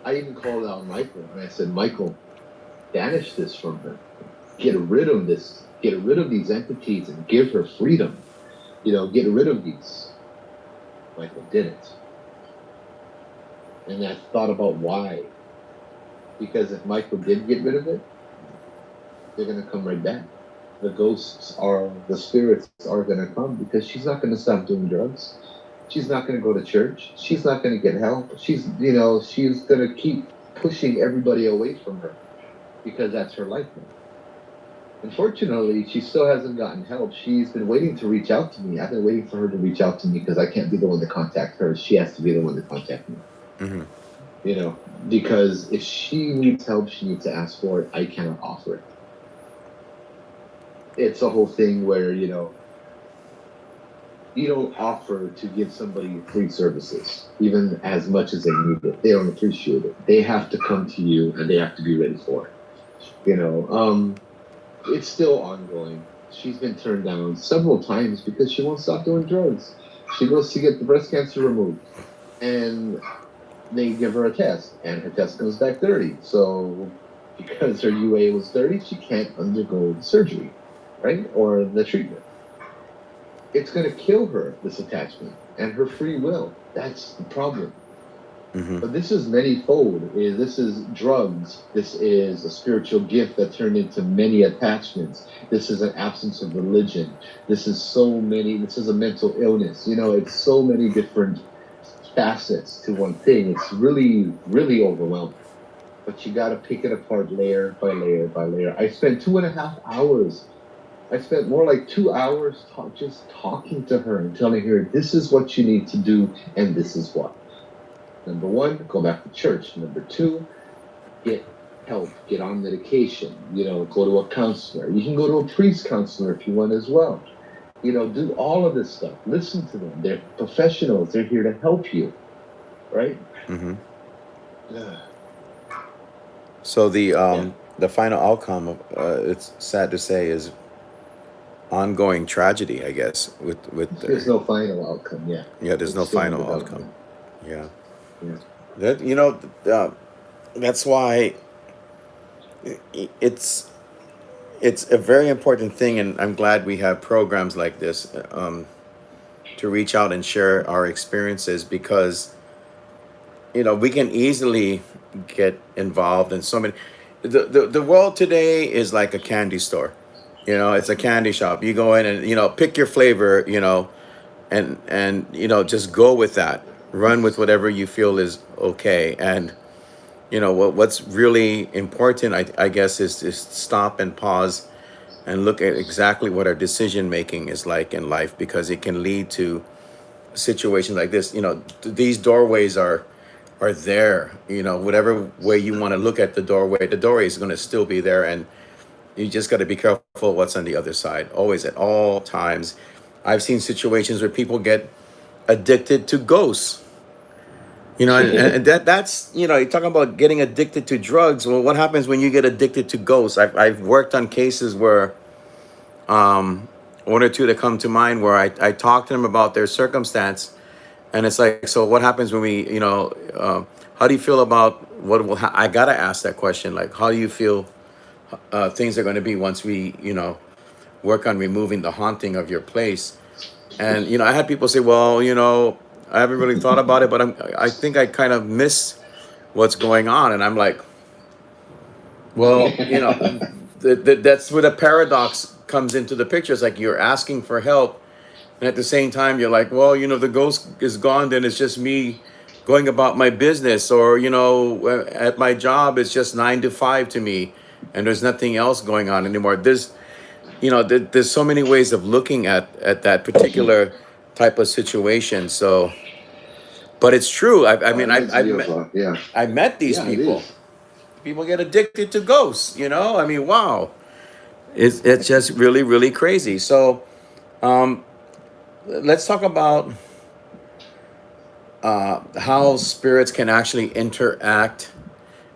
I even called out Michael and I said, Michael, banish this from her. get rid of this, get rid of these entities and give her freedom. Get rid of these. Michael didn't. And I thought about why. Because if Michael did get rid of it, they're going to come right back. The spirits are going to come because she's not going to stop doing drugs. She's not going to go to church. She's not going to get help. She's going to keep pushing everybody away from her because that's her life now. Unfortunately, she still hasn't gotten help. She's been waiting to reach out to me. I've been waiting for her to reach out to me because I can't be the one to contact her. She has to be the one to contact me. Mm-hmm. Because if she needs help, she needs to ask for it. I cannot offer it. It's a whole thing where, you don't offer to give somebody free services, even as much as they need it. They don't appreciate it. They have to come to you and they have to be ready for it. It's still ongoing. She's been turned down several times because she won't stop doing drugs. She goes to get the breast cancer removed, and they give her a test, and her test comes back 30. So because her UA was 30, she can't undergo the surgery, right? Or the treatment. It's going to kill her, this attachment, and her free will. That's the problem. Mm-hmm. But this is many-fold. This is drugs. This is a spiritual gift that turned into many attachments. This is an absence of religion. This is a mental illness. It's so many different facets to one thing. It's really, really overwhelming. But you got to pick it apart layer by layer by layer. I spent 2.5 hours. I spent more like 2 hours just talking to her and telling her, this is what you need to do, and this is what. Number 1, go back to church. Number 2, get help, get on medication, go to a counselor. You can go to a priest counselor if you want as well. Do all of this stuff. Listen to them. They're professionals. They're here to help you, right? Mm-hmm. Yeah. So the final outcome of it's sad to say is ongoing tragedy, I guess. There's no final outcome. Yeah, there's no It's still in final outcome. development. Yeah, Yeah. that that's why it's it's a very important thing, and I'm glad we have programs like this to reach out and share our experiences because we can easily get involved in so many. The world today is like a candy store. It's a candy shop. You go in and pick your flavor. And just go with that. Run with whatever you feel is okay. And what's really important, I guess, is to stop and pause and look at exactly what our decision making is like in life because it can lead to situations like this. These doorways are there. Whatever way you want to look at the doorway is going to still be there, and you just got to be careful what's on the other side. Always, at all times. I've seen situations where people get addicted to ghosts. And that's you're talking about getting addicted to drugs. Well, what happens when you get addicted to ghosts? I've worked on cases where one or two that come to mind where I talk to them about their circumstance, and it's like, so what happens when we how do you feel about what will I gotta ask that question, like, how do you feel things are going to be once we work on removing the haunting of your place? And I had people say, well, I haven't really thought about it, but I think I kind of miss what's going on. And I'm like, well, that's where the paradox comes into the picture. It's like you're asking for help, and at the same time you're like, well, the ghost is gone, then it's just me going about my business, or at my job it's just 9 to 5 to me, and there's nothing else going on anymore. There's so many ways of looking at that particular type of situation. So, but it's true. I mean, It's real talk. Yeah. I met these Yeah, it people. is. People get addicted to ghosts. I mean, wow, it's just really, really crazy. So, let's talk about how spirits can actually interact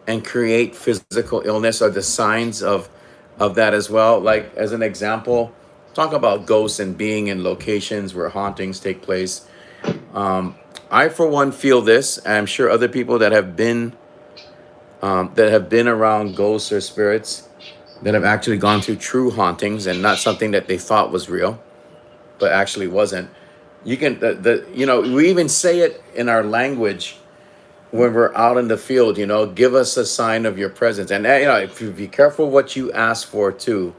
and create physical illness, or the signs of that as well. Like, as an example, talk about ghosts and being in locations where hauntings take place. I, for one, feel this, and I'm sure other people that have been around ghosts or spirits, that have actually gone through true hauntings and not something that they thought was real, but actually wasn't. You can we even say it in our language when we're out in the field. Give us a sign of your presence, and if you be careful what you ask for too,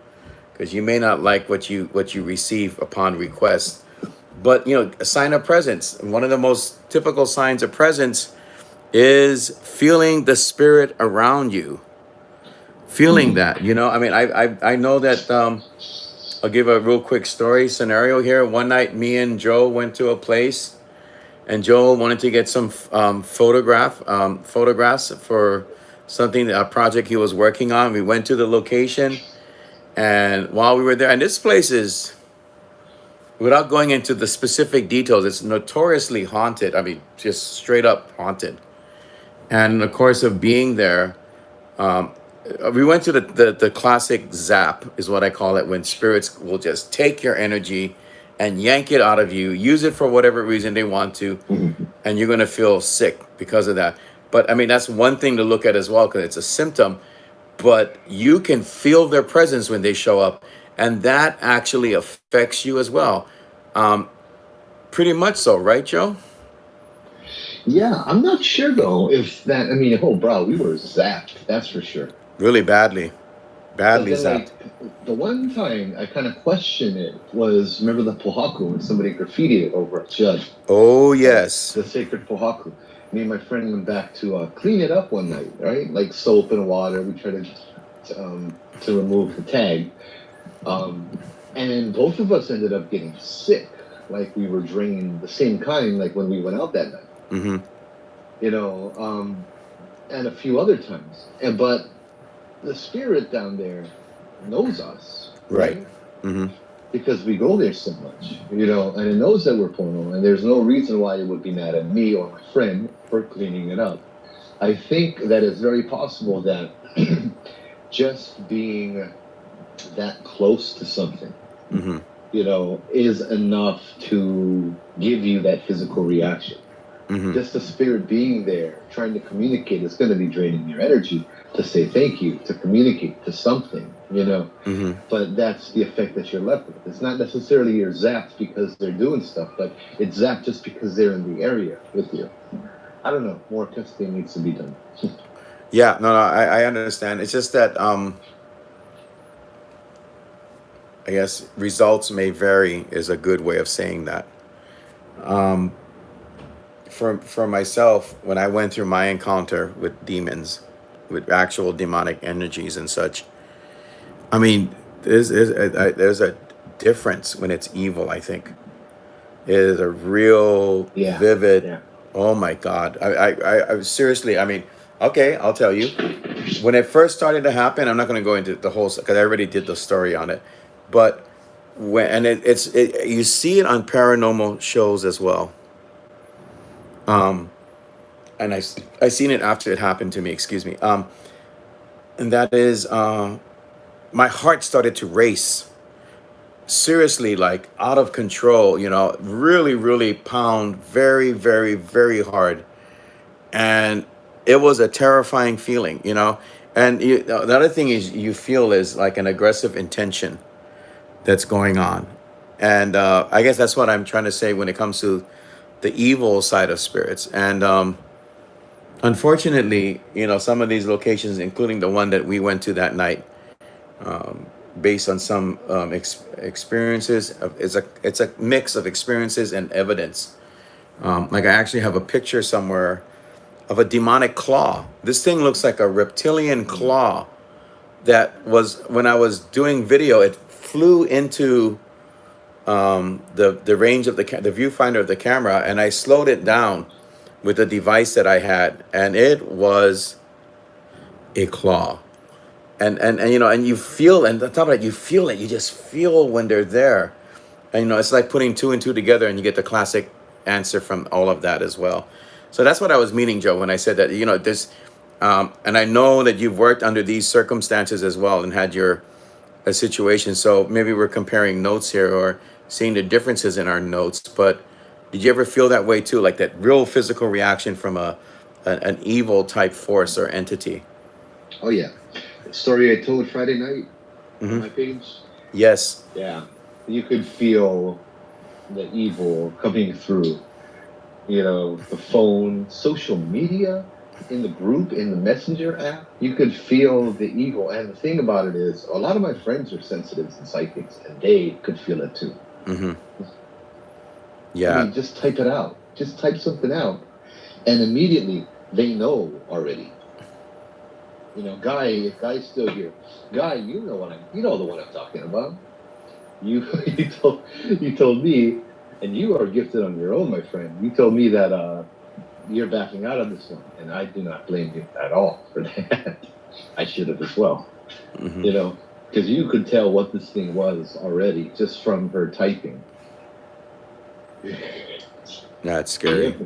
because you may not like what you receive upon request. But a sign of presence. One of the most typical signs of presence is feeling the spirit around you. Feeling that, I mean, I know that. I'll give a real quick story scenario here. One night, me and Joe went to a place, and Joe wanted to get some photographs for something, a project he was working on. We went to the location, and while we were there, and this place is, without going into the specific details, it's notoriously haunted. I mean, just straight up haunted. And in the course of being there, we went to the classic zap, is what I call it, when spirits will just take your energy and yank it out of you, use it for whatever reason they want to, and you're going to feel sick because of that. But I mean, that's one thing to look at as well, because it's a symptom. But you can feel their presence when they show up, and that actually affects you as well. Um, Pretty much so, right, Joe? Yeah, I'm not sure though if that. I mean, oh, bro, we were zapped. That's for sure. Really badly, But badly then, zapped. like, the one time I kind of questioned it was, remember the Pohaku when somebody graffitied it over at Judd, Oh yes. the sacred Pohaku. Me and my friend went back to clean it up one night, right? Like soap and water. We tried to remove the tag, um, and both of us ended up getting sick. Like we were drained the same kind, like when we went out that night, Mm-hmm. you know, and a few other times. And but the spirit down there knows us, Right. right? Mm-hmm. Because we go there so much, and it knows that we're Pono, and there's no reason why it would be mad at me or my friend for cleaning it up. I think that it's very possible that just being that close to something, Mm-hmm. is enough to give you that physical reaction. Mm-hmm. Just the spirit being there, trying to communicate, is going to be draining your energy to say thank you, to communicate to something. Mm-hmm. But that's the effect that you're left with. It's not necessarily you're zapped because they're doing stuff, but it's zapped just because they're in the area with you. I don't know. More testing needs to be done. Yeah, no, no, I understand. It's just that I guess results may vary is a good way of saying that. Um, for myself, when I went through my encounter with demons, with actual demonic energies and such, I mean, there's a difference when it's evil. I think it is a real Yeah, vivid. yeah. Oh my God! I seriously. I mean, okay, I'll tell you. When it first started to happen, I'm not going to go into the whole because I already did the story on it, but when and you see it on paranormal shows as well. And I seen it after it happened to me. Excuse me. And that is my heart started to race. Seriously, like out of control. Really, really pound very, very, very hard, and it was a terrifying feeling. And the other thing is you feel is like an aggressive intention that's going on. And I guess that's what I'm trying to say when it comes to the evil side of spirits. And unfortunately, some of these locations, including the one that we went to that night, based on some experiences, it's a mix of experiences and evidence. Like I actually have a picture somewhere of a demonic claw. This thing looks like a reptilian claw that was when I was doing video, it flew into the range of the viewfinder of the camera, and I slowed it down with the device that I had, and it was a claw. And you feel, and on top of that, you feel it. You just feel when they're there, and it's like putting two and two together, and you get the classic answer from all of that as well. So that's what I was meaning, Joe, when I said that. This, and I know that you've worked under these circumstances as well and had your a situation. So maybe we're comparing notes here or seeing the differences in our notes. But did you ever feel that way too, like that real physical reaction from an evil type force or entity? Oh yeah. story I told Friday night on Hmm. my page. Yes. Yeah, you could feel the evil coming through. You know, the phone, social media, in the group, in the messenger app, you could feel the evil. And the thing about it is, a lot of my friends are sensitives and psychics, and they could feel it too. Hmm. I Yeah. mean, just type it out. Just type something out, and immediately they know already. You know, Guy, if Guy's still here, Guy, you know the one I'm talking about. You you told me, and you are gifted on your own, my friend. You told me that you're backing out of this one, and I do not blame you at all for that. I should have as well, Hmm. you know, because you could tell what this thing was already just from her typing. That's scary. Yep.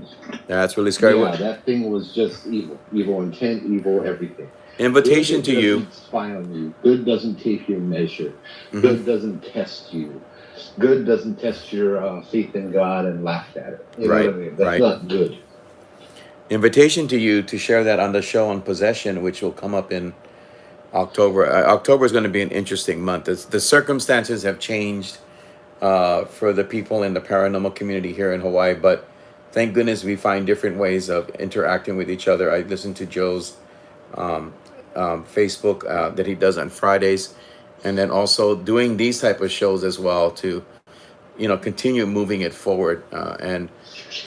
That's really scary. Yeah, that thing was just evil, evil intent, evil everything. Invitation Good to you. doesn't spy on you. Good doesn't take your measure. Hmm. Good doesn't test you. Good doesn't test your faith in God and laugh at it. You know what I Right. mean? That's Right. not good. Invitation to you to share that on the show on possession, which will come up in October. October is going to be an interesting month. The circumstances have changed for the people in the paranormal community here in Hawaii, but thank goodness we find different ways of interacting with each other. I listen to Joe's Facebook that he does on Fridays, and then also doing these type of shows as well to continue moving it forward. And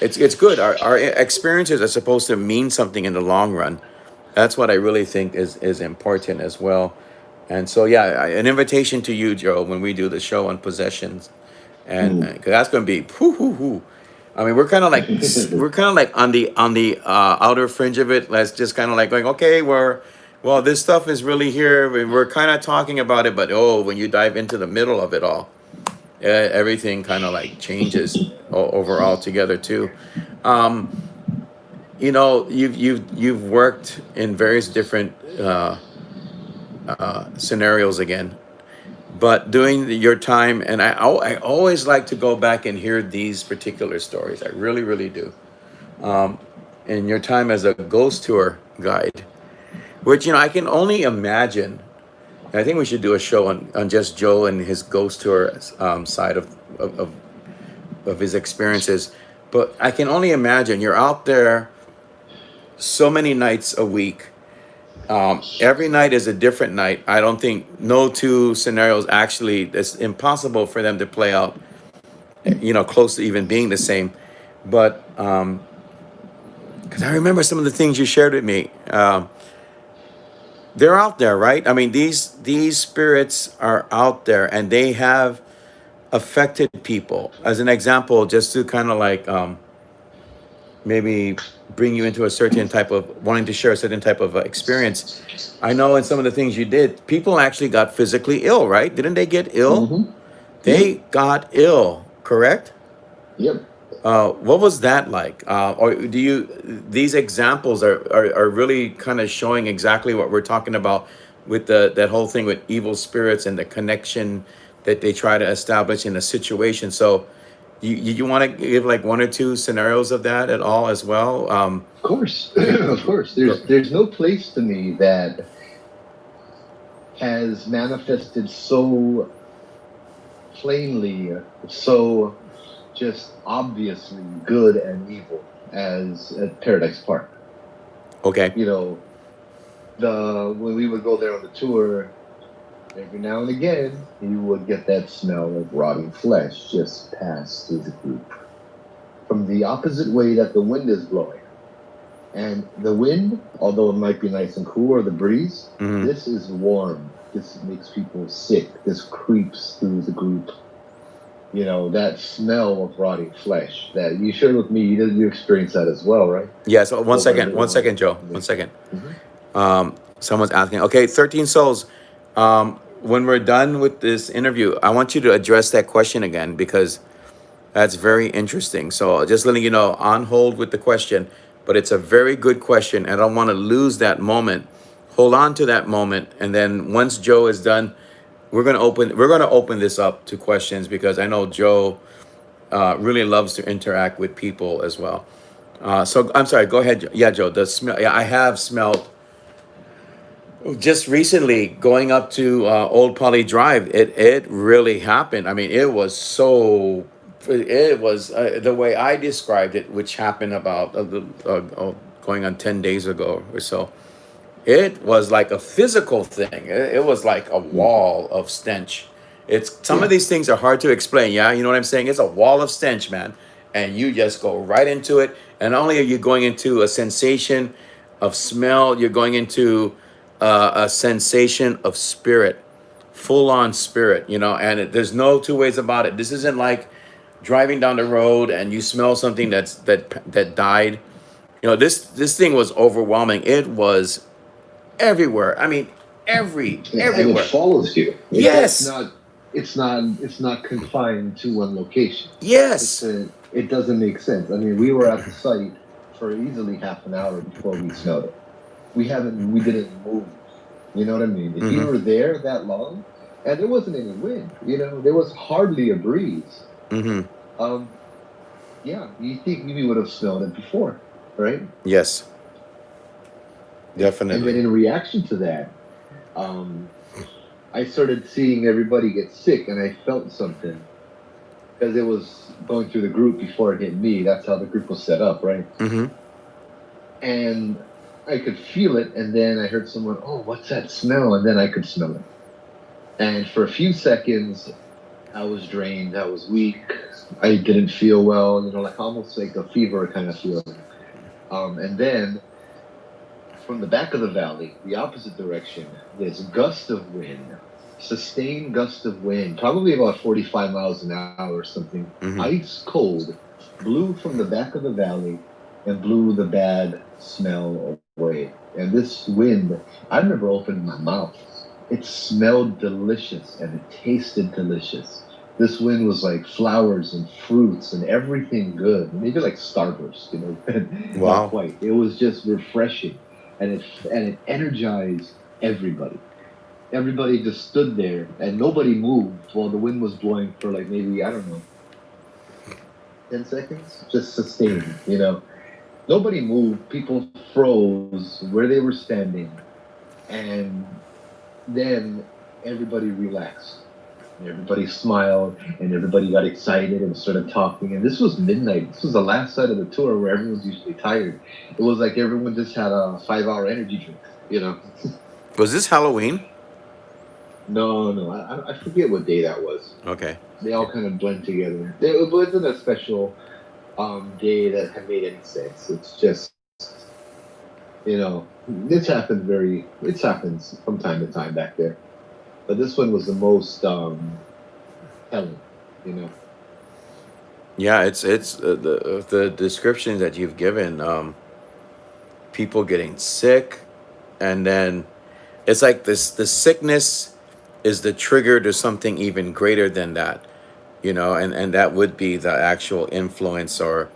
it's good. Our experiences are supposed to mean something in the long run. That's what I really think is important as well. And so yeah, an invitation to you, Joe, when we do the show on possessions, and Mm. because that's going to be whoo, whoo, whoo. I mean, we're kind of like on the outer fringe of it. Let's just kind of like going, okay, well, this stuff is really here. We're kind of talking about it, but oh, when you dive into the middle of it all, everything kind of like changes overall together too. Um, you've worked in various different scenarios again, but during your time, and I always like to go back and hear these particular stories. I really, really do. In your time as a ghost tour guide, which I can only imagine. I think we should do a show on just Joe and his ghost tour side of, of of his experiences. But I can only imagine you're out there so many nights a week. Every night is a different night. I don't think no two scenarios actually. It's impossible for them to play out. Close to even being the same. But because I remember some of the things you shared with me. They're out there, right? I mean, these spirits are out there, and they have affected people. As an example, just to kind of like maybe bring you into a certain type of wanting to share a certain type of experience. I know in some of the things you did, people actually got physically ill, right? Didn't they get ill? Mm-hmm. Yep. They got ill, correct? Yep. What was that like? Or do you? These examples are really kind of showing exactly what we're talking about with that whole thing with evil spirits and the connection that they try to establish in a situation. So, you want to give like one or two scenarios of that at all as well? Of course. Okay, Of course. go. There's no place to me that has manifested so plainly, so just obviously good and evil as at Paradise Park. Okay. You know, the when we would go there on the tour, every now and again you would get that smell of rotting flesh just pass through the group from the opposite way that the wind is blowing. And the wind, although it might be nice and cool, or the breeze, Hmm. this is warm. This makes people sick. This creeps through the group. You know, that smell of rotting flesh that you shared with me, you experienced that as well, right? Yeah. So one Over second, Joe, the 1 second. Mhm. Someone's asking. Okay, 13 souls. When we're done with this interview, I want you to address that question again because that's very interesting. So just letting you know, on hold with the question, but it's a very good question. And I don't want to lose that moment. Hold on to that moment, and then once Joe is done, we're gonna open this up to questions because I know Joe really loves to interact with people as well. So I'm sorry. Go ahead. Yeah, Joe. The smell. Yeah, I have smelled Just recently, going up to Old Poly Drive, it really happened. I mean, it was so. It was the way I described it, which happened about going on 10 days ago or so. It was like a physical thing. It was like a Mhm. wall of stench. It's some of Yeah. these things are hard to explain. Yeah, you know what I'm saying. It's a wall of stench, man, and you just go right into it. And not only are you going into a sensation of smell, you're going into a sensation of spirit, full on spirit. You know, and there's no two ways about it. This isn't like driving down the road and you smell something that died. You know, this thing was overwhelming. It was everywhere. I mean, Yeah, and it everywhere. follows you. It's Yes, not. It's not confined to one location. yes. It doesn't make sense. I mean, we were at the site for easily half an hour before we smelled it. We didn't move. You know what I mean? If you Mm-hmm. were there that long, and there wasn't any wind, there was hardly a breeze. Mm-hmm. Um, yeah, you think we would have smelled it before, right? Yes, And then definitely. in reaction to that, um, I started seeing everybody get sick, and I felt something because it was going through the group before it hit me. That's how the group was set up, right? Mm-hmm. And I could feel it, and then I heard someone, "Oh, what's that smell?" And then I could smell it. And for a few seconds, I was drained. I was weak. I didn't feel well. Like almost like a fever kind of feeling. And then from the back of the valley, the opposite direction, this gust of wind, sustained gust of wind, probably about 45 miles an hour or something, Mm-hmm. ice cold, blew from the back of the valley and blew the bad smell away. And this wind, I remember opening my mouth. It smelled delicious and it tasted delicious. This wind was like flowers and fruits and everything good. Maybe like Starburst, not Wow. quite. It was just refreshing, and it energized everybody. Everybody just stood there and nobody moved while the wind was blowing for like maybe, I don't know, 10 seconds, just sustained. Nobody moved. People froze where they were standing, and then everybody relaxed. And everybody smiled and everybody got excited and started talking. And this was midnight. This was the last side of the tour where everyone's usually tired. It was like everyone just had a 5 hour energy drink. Was this Halloween? No, no, I forget what day that was. Okay. They all kind of blend together. It wasn't a special day that had made any sense. It's just, this happens from time to time back there. But this one was the most telling, you know. Yeah, it's the descriptions that you've given. People getting sick, and then it's like this. The sickness is the trigger to something even greater than that. And that would be the actual influence or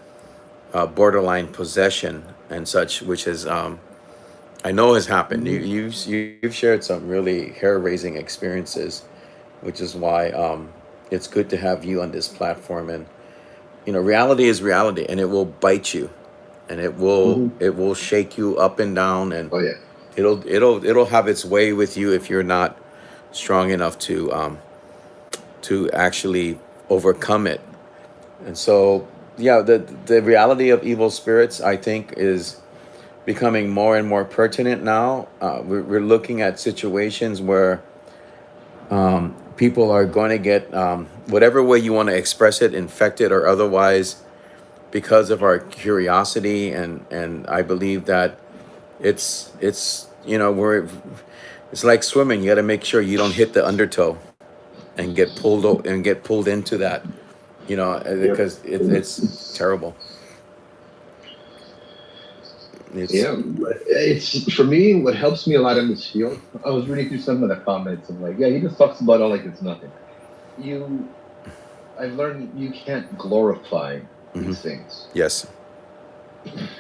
borderline possession and such, which is I know has happened. You've shared some really hair raising experiences, which is why it's good to have you on this platform. And reality is reality, and it will bite you, and it will Hmm. it will shake you up and down, and Oh yeah. it'll have its way with you if you're not strong enough to actually overcome it. And so, yeah, the reality of evil spirits, I think, is becoming more and more pertinent now. We're looking at situations where people are going to get whatever way you want to express it, infected or otherwise, because of our curiosity. And I believe that it's we're it's like swimming. You got to make sure you don't hit the undertow and get pulled into that. Yep. Because it's terrible. It's Yeah, it's for me. What helps me a lot in this field, I was reading through some of the comments and like, yeah, he just talks about it like it's nothing. You, I've learned you can't glorify mhm. these things. Yes,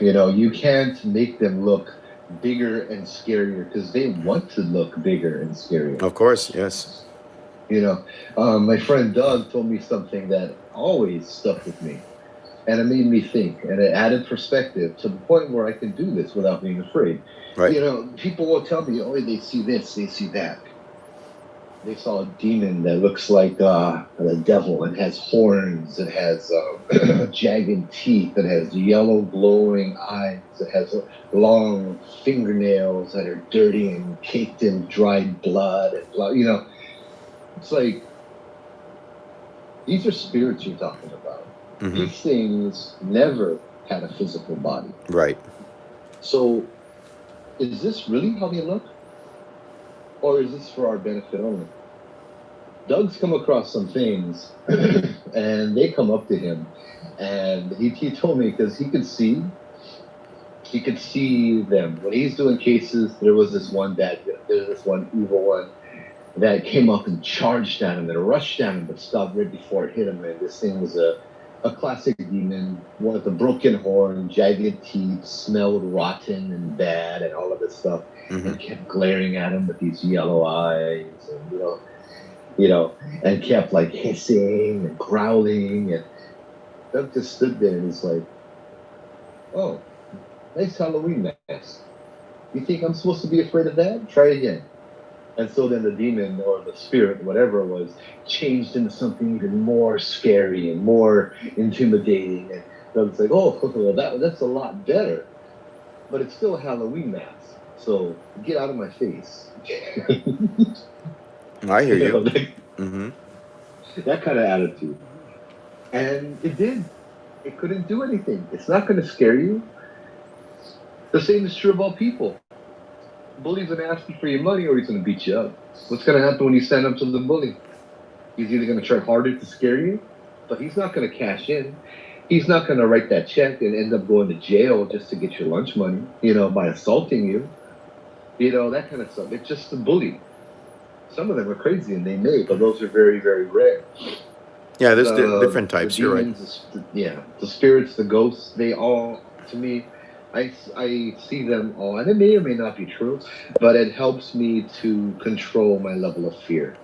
You can't make them look bigger and scarier because they want to look bigger and scarier. of course, yes. My friend Doug told me something that always stuck with me. And it made me think, and it added perspective to the point where I could do this without being afraid. Right. You know, people will tell me, oh, they see this, they see that. They saw a demon that looks like the devil and has horns. It has jagged teeth. It has yellow glowing eyes. It has long fingernails that are dirty and caked in dried blood. And you know, it's like these are spirits you're talking about. Mm-hmm. These things never had a physical body. Right. So, is this really how they look, or is this for our benefit only? Doug's come across some things, and they come up to him, and he told me because he could see them when he's doing cases. There was this one there's this one evil one that came up and charged at him and rushed at him, but stopped right before it hit him. And this thing was a classic demon, one with a broken horn, jagged teeth, smelled rotten and bad, and all of this stuff, Mm-hmm. and kept glaring at him with these yellow eyes, and and kept like hissing and growling. And Doug just stood there and he's like, "Oh, nice Halloween mask. You think I'm supposed to be afraid of that? Try again." And so then the demon or the spirit, whatever it was, changed into something even more scary and more intimidating. And Doug's like, "Oh, well, that's a lot better, but it's still a Halloween mask. So get out of my face." I hear You know, you. Mm-hmm. that kind of attitude. And it did. It couldn't do anything. It's not going to scare you. The same is true about people. Bully's going to ask you for your money or he's going to beat you up. What's going to happen when you stand up to the bully? He's either going to try harder to scare you, but he's not going to cash in. He's not going to write that check and end up going to jail just to get your lunch money, by assaulting you. That kind of stuff. It's just a bully. Some of them are crazy and they may, but those are very, very rare. Yeah, there's different types. You're right. Demons, the spirits, the ghosts, they all, to me, I see them all, and it may or may not be true, but it helps me to control my level of fear.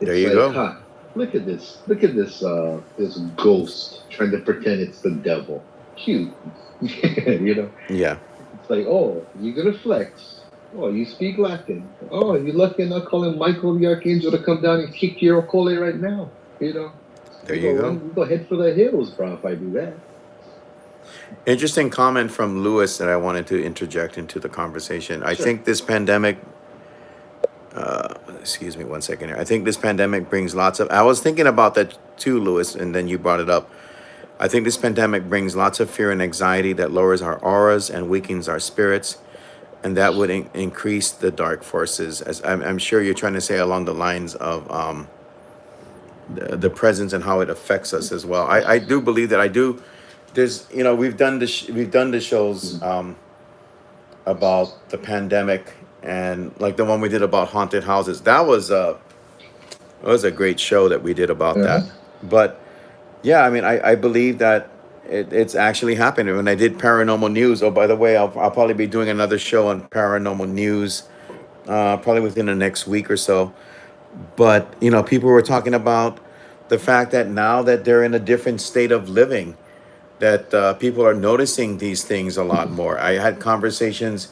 There It's you like, go. look at this, this ghost trying to pretend it's the devil. Cute, Yeah. It's like, oh, you're gonna flex. Oh, you speak Latin. Oh, you're lucky enough calling Michael the Archangel to come down and kick your cole right now. There you go. You go head for the hills, bro, if I do that. Interesting comment from Lewis that I wanted to interject into the conversation. I Sure. think this pandemic, excuse me one second here. I think this pandemic brings lots of, I was thinking about that too, Lewis, and then you brought it up. I think this pandemic brings lots of fear and anxiety that lowers our auras and weakens our spirits, and that would increase the dark forces. As I'm sure you're trying to say along the lines of the presence and how it affects us as well. I do believe that. I do. There's, we've done the shows about the pandemic, and like the one we did about haunted houses. That was a great show that we did about Uh-huh. that. But yeah, I mean, I believe that it's actually happening. When I did paranormal news, oh, by the way, I'll probably be doing another show on paranormal news, probably within the next week or so. But, people were talking about the fact that now that they're in a different state of living, that people are noticing these things a lot more. I had conversations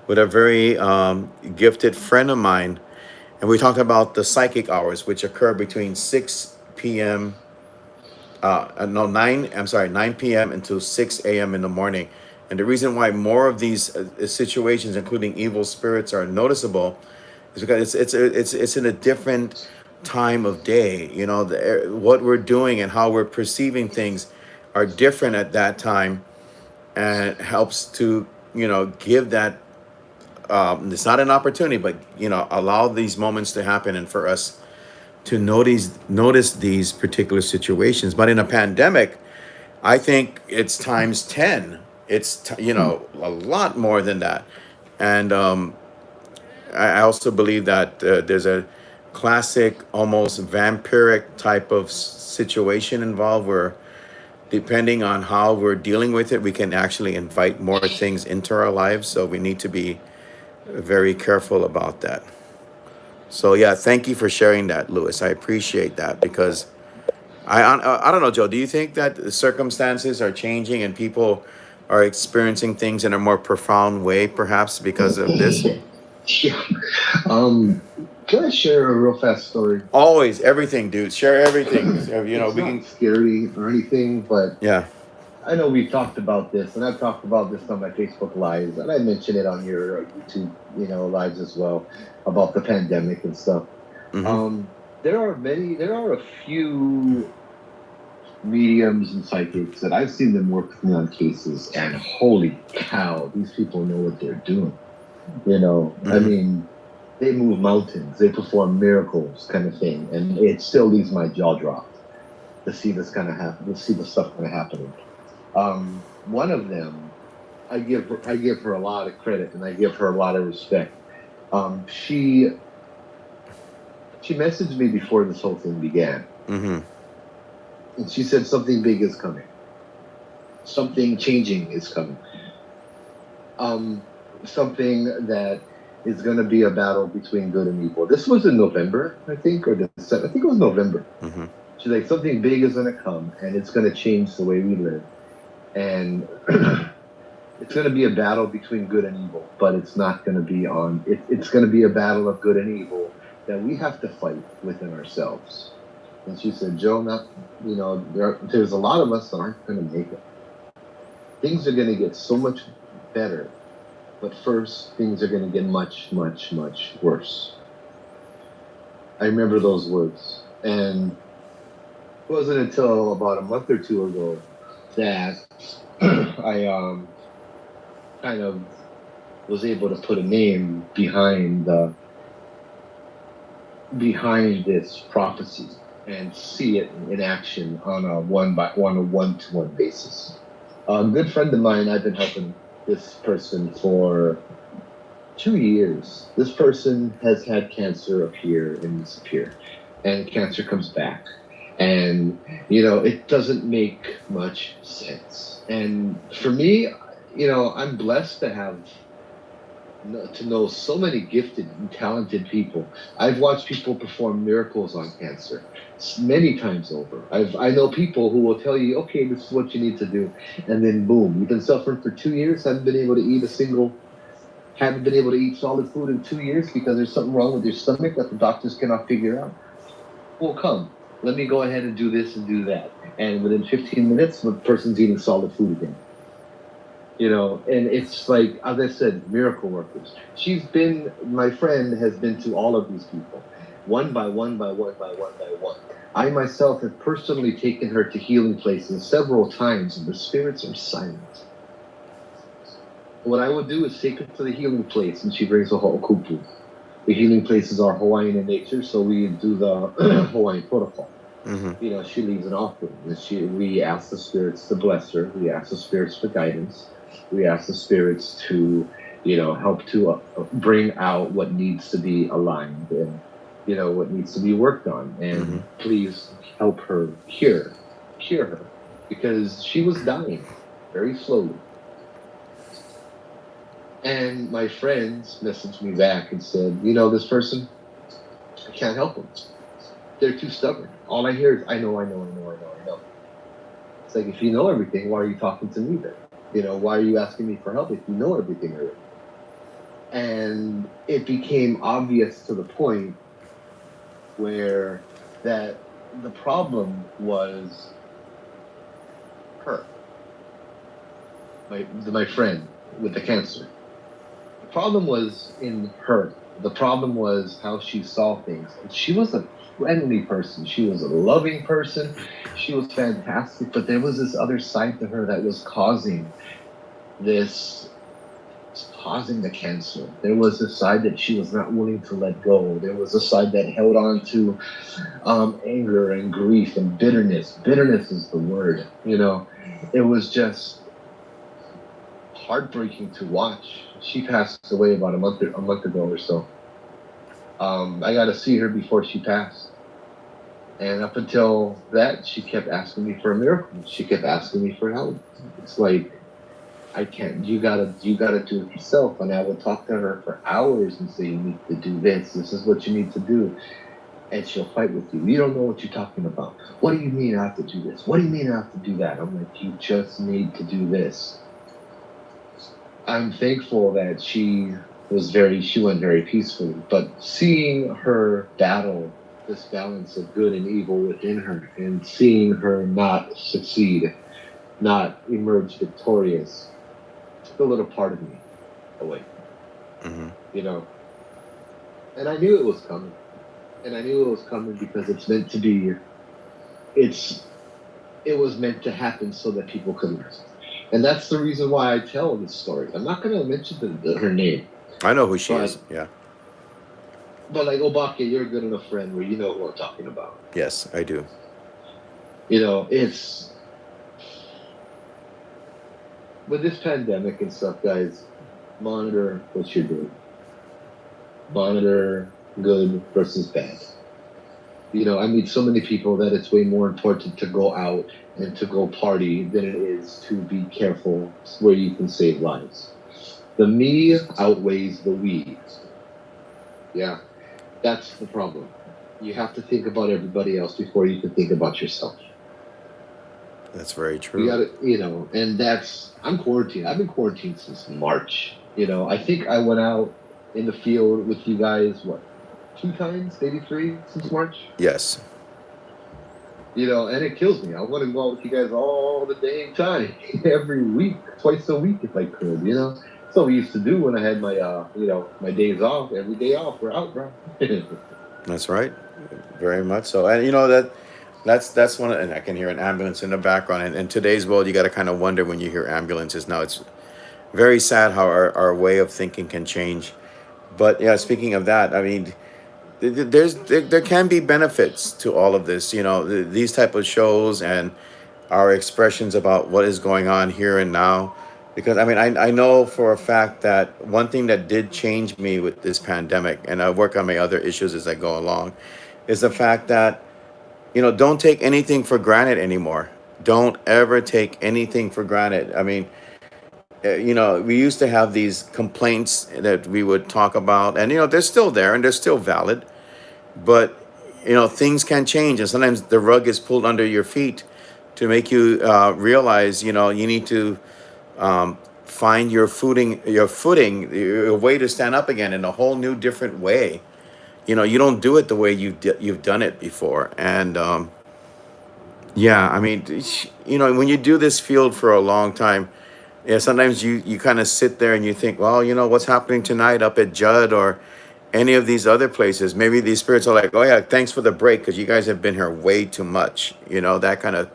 with a very gifted friend of mine, and we talked about the psychic hours, which occur between 6 p.m. No, 9, I'm sorry, 9 p.m. until 6 a.m. in the morning. And the reason why more of these situations, including evil spirits, are noticeable is because it's in a different time of day. What we're doing and how we're perceiving things are different at that time, and it helps to give that. It's not an opportunity, but allow these moments to happen, and for us to notice these particular situations. But in a pandemic, I think it's times 10. It's a lot more than that. And I also believe that there's a classic, almost vampiric type of situation involved, where depending on how we're dealing with it, we can actually invite more things into our lives. So we need to be very careful about that. So yeah, thank you for sharing that, Lewis. I appreciate that, because I don't know, Joe. Do you think that the circumstances are changing and people are experiencing things in a more profound way, perhaps because of this? Yeah. Um, can I share a real fast story? Always, everything, dude. Share everything. So, It's we not can. scary or anything, but Yeah. I know we've talked about this, and I've talked about this on my Facebook lives, and I mentioned it on your YouTube, lives as well, about the pandemic and stuff. Mm-hmm. Um, there are a few mediums and psychics that I've seen them work with me on cases, and holy cow, these people know what they're doing. I Mm-hmm. mean, they move mountains, they perform miracles, kind of thing, and it still leaves my jaw dropped to see this kind of happen, to see the stuff kind of happening. One of them, I give her a lot of credit and I give her a lot of respect. She messaged me before this whole thing began, Mm-hmm. and she said something big is coming, something changing is coming, um, something that is going to be a battle between good and evil. This was in November, I think, or December. I think it was November. Mm-hmm. She's like, something big is going to come, and it's going to change the way we live, and it's going to be a battle between good and evil, but it's not going to be it's going to be a battle of good and evil that we have to fight within ourselves. And she said, Joe, not, there's a lot of us that aren't going to make it. Things are going to get so much better, but first things are going to get much, much, much worse. I remember those words. And it wasn't until about a month or two ago that I kind of was able to put a name behind this prophecy and see it in action on a one-to-one basis. A good friend of mine, I've been helping this person for 2 years. This person has had cancer appear and disappear, and cancer comes back. And, it doesn't make much sense. And for me, I'm blessed to know so many gifted and talented people. I've watched people perform miracles on cancer many times over. I know people who will tell you, okay, this is what you need to do, and then boom, you've been suffering for 2 years, haven't been able to eat solid food in 2 years because there's something wrong with your stomach that the doctors cannot figure out. Well, come, let me go ahead and do this and do that, and within 15 minutes, the person's eating solid food again. And it's like, as I said, miracle workers. My friend has been to all of these people, one by one by one by one by one. I myself have personally taken her to healing places several times, and the spirits are silent. What I would do is take her to the healing place, and she brings a ho'okupu. The healing places are Hawaiian in nature, so we do the Hawaiian protocol. Mm-hmm. She leaves an offering, and we ask the spirits to bless her. We ask the spirits for guidance. We ask the spirits to, help to bring out what needs to be aligned and, what needs to be worked on. And please help her cure her, because she was dying very slowly. And my friends messaged me back and said, this person, I can't help them. They're too stubborn. All I hear is, I know, I know, I know, I know, I know. It's like, if you know everything, why are you talking to me then? Why are you asking me for help if you know everything already? And it became obvious to the point where that the problem was her, my friend with the cancer. The problem was in her. The problem was how she saw things. She was a friendly person. She was a loving person. She was fantastic. But there was this other side to her that was causing the cancer. There was a side that she was not willing to let go. There was a side that held on to anger and grief and bitterness. Bitterness is the word. It was just heartbreaking to watch. She passed away about a month ago or so. I got to see her before she passed, and up until that, she kept asking me for a miracle. She kept asking me for help. It's like, I can't. You gotta do it yourself. And I would talk to her for hours and say, you need to do this. This is what you need to do. and she'll fight with you. You don't know what you're talking about. What do you mean I have to do this? What do you mean I have to do that? I'm like, you just need to do this. I'm thankful that she went very peacefully, but seeing her battle this balance of good and evil within her and seeing her not succeed, not emerge victorious, took a little part of me away, Hmm. you know. And I knew it was coming. And I knew it was coming because it's it was meant to happen so that people could learn. And that's the reason why I tell this story. I'm not going to mention her name, I know who she is. but Yeah. like Obake, you're a good enough friend where you know who I'm talking about. Yes, I do. You know, it's with this pandemic and stuff, guys. Monitor what you're doing. Monitor good versus bad. You know, I meet so many people that it's way more important to go out and to go party than it is to be careful where you can save lives. The me outweighs the we. Yeah, that's the problem. You have to think about everybody else before you can think about yourself. That's very You true. gotta, and I'm quarantined. I've been quarantined since March. I think I went out in the field with you guys, what, 2 times, maybe three since March? Yes. And it kills me. I want to go out with you guys all the dang time, every week, twice a week if I could. That's what we used to do when I had my days off. Every day off, we're out, bro. That's right. Very much so. And you know that's one of, and I can hear an ambulance in the background. And in today's world, you got to kind of wonder when you hear ambulances. Now it's very sad how our way of thinking can change. But yeah, speaking of that, I mean, there can be benefits to all of this. These type of shows and our expressions about what is going on here and now. Because I mean, I know for a fact that one thing that did change me with this pandemic, and I work on my other issues as I go along, is the fact that don't take anything for granted anymore. Don't ever take anything for granted. I mean, we used to have these complaints that we would talk about, and they're still there and they're still valid, but things can change, and sometimes the rug is pulled under your feet to make you realize you need to find your way to stand up again in a whole new different way. You don't do it the way you've done it before, and yeah, I mean, when you do this field for a long time, yeah, sometimes you kind of sit there and you think, well, what's happening tonight up at Judd or any of these other places. Maybe these spirits are like, oh yeah, thanks for the break because you guys have been here way too much. That kind of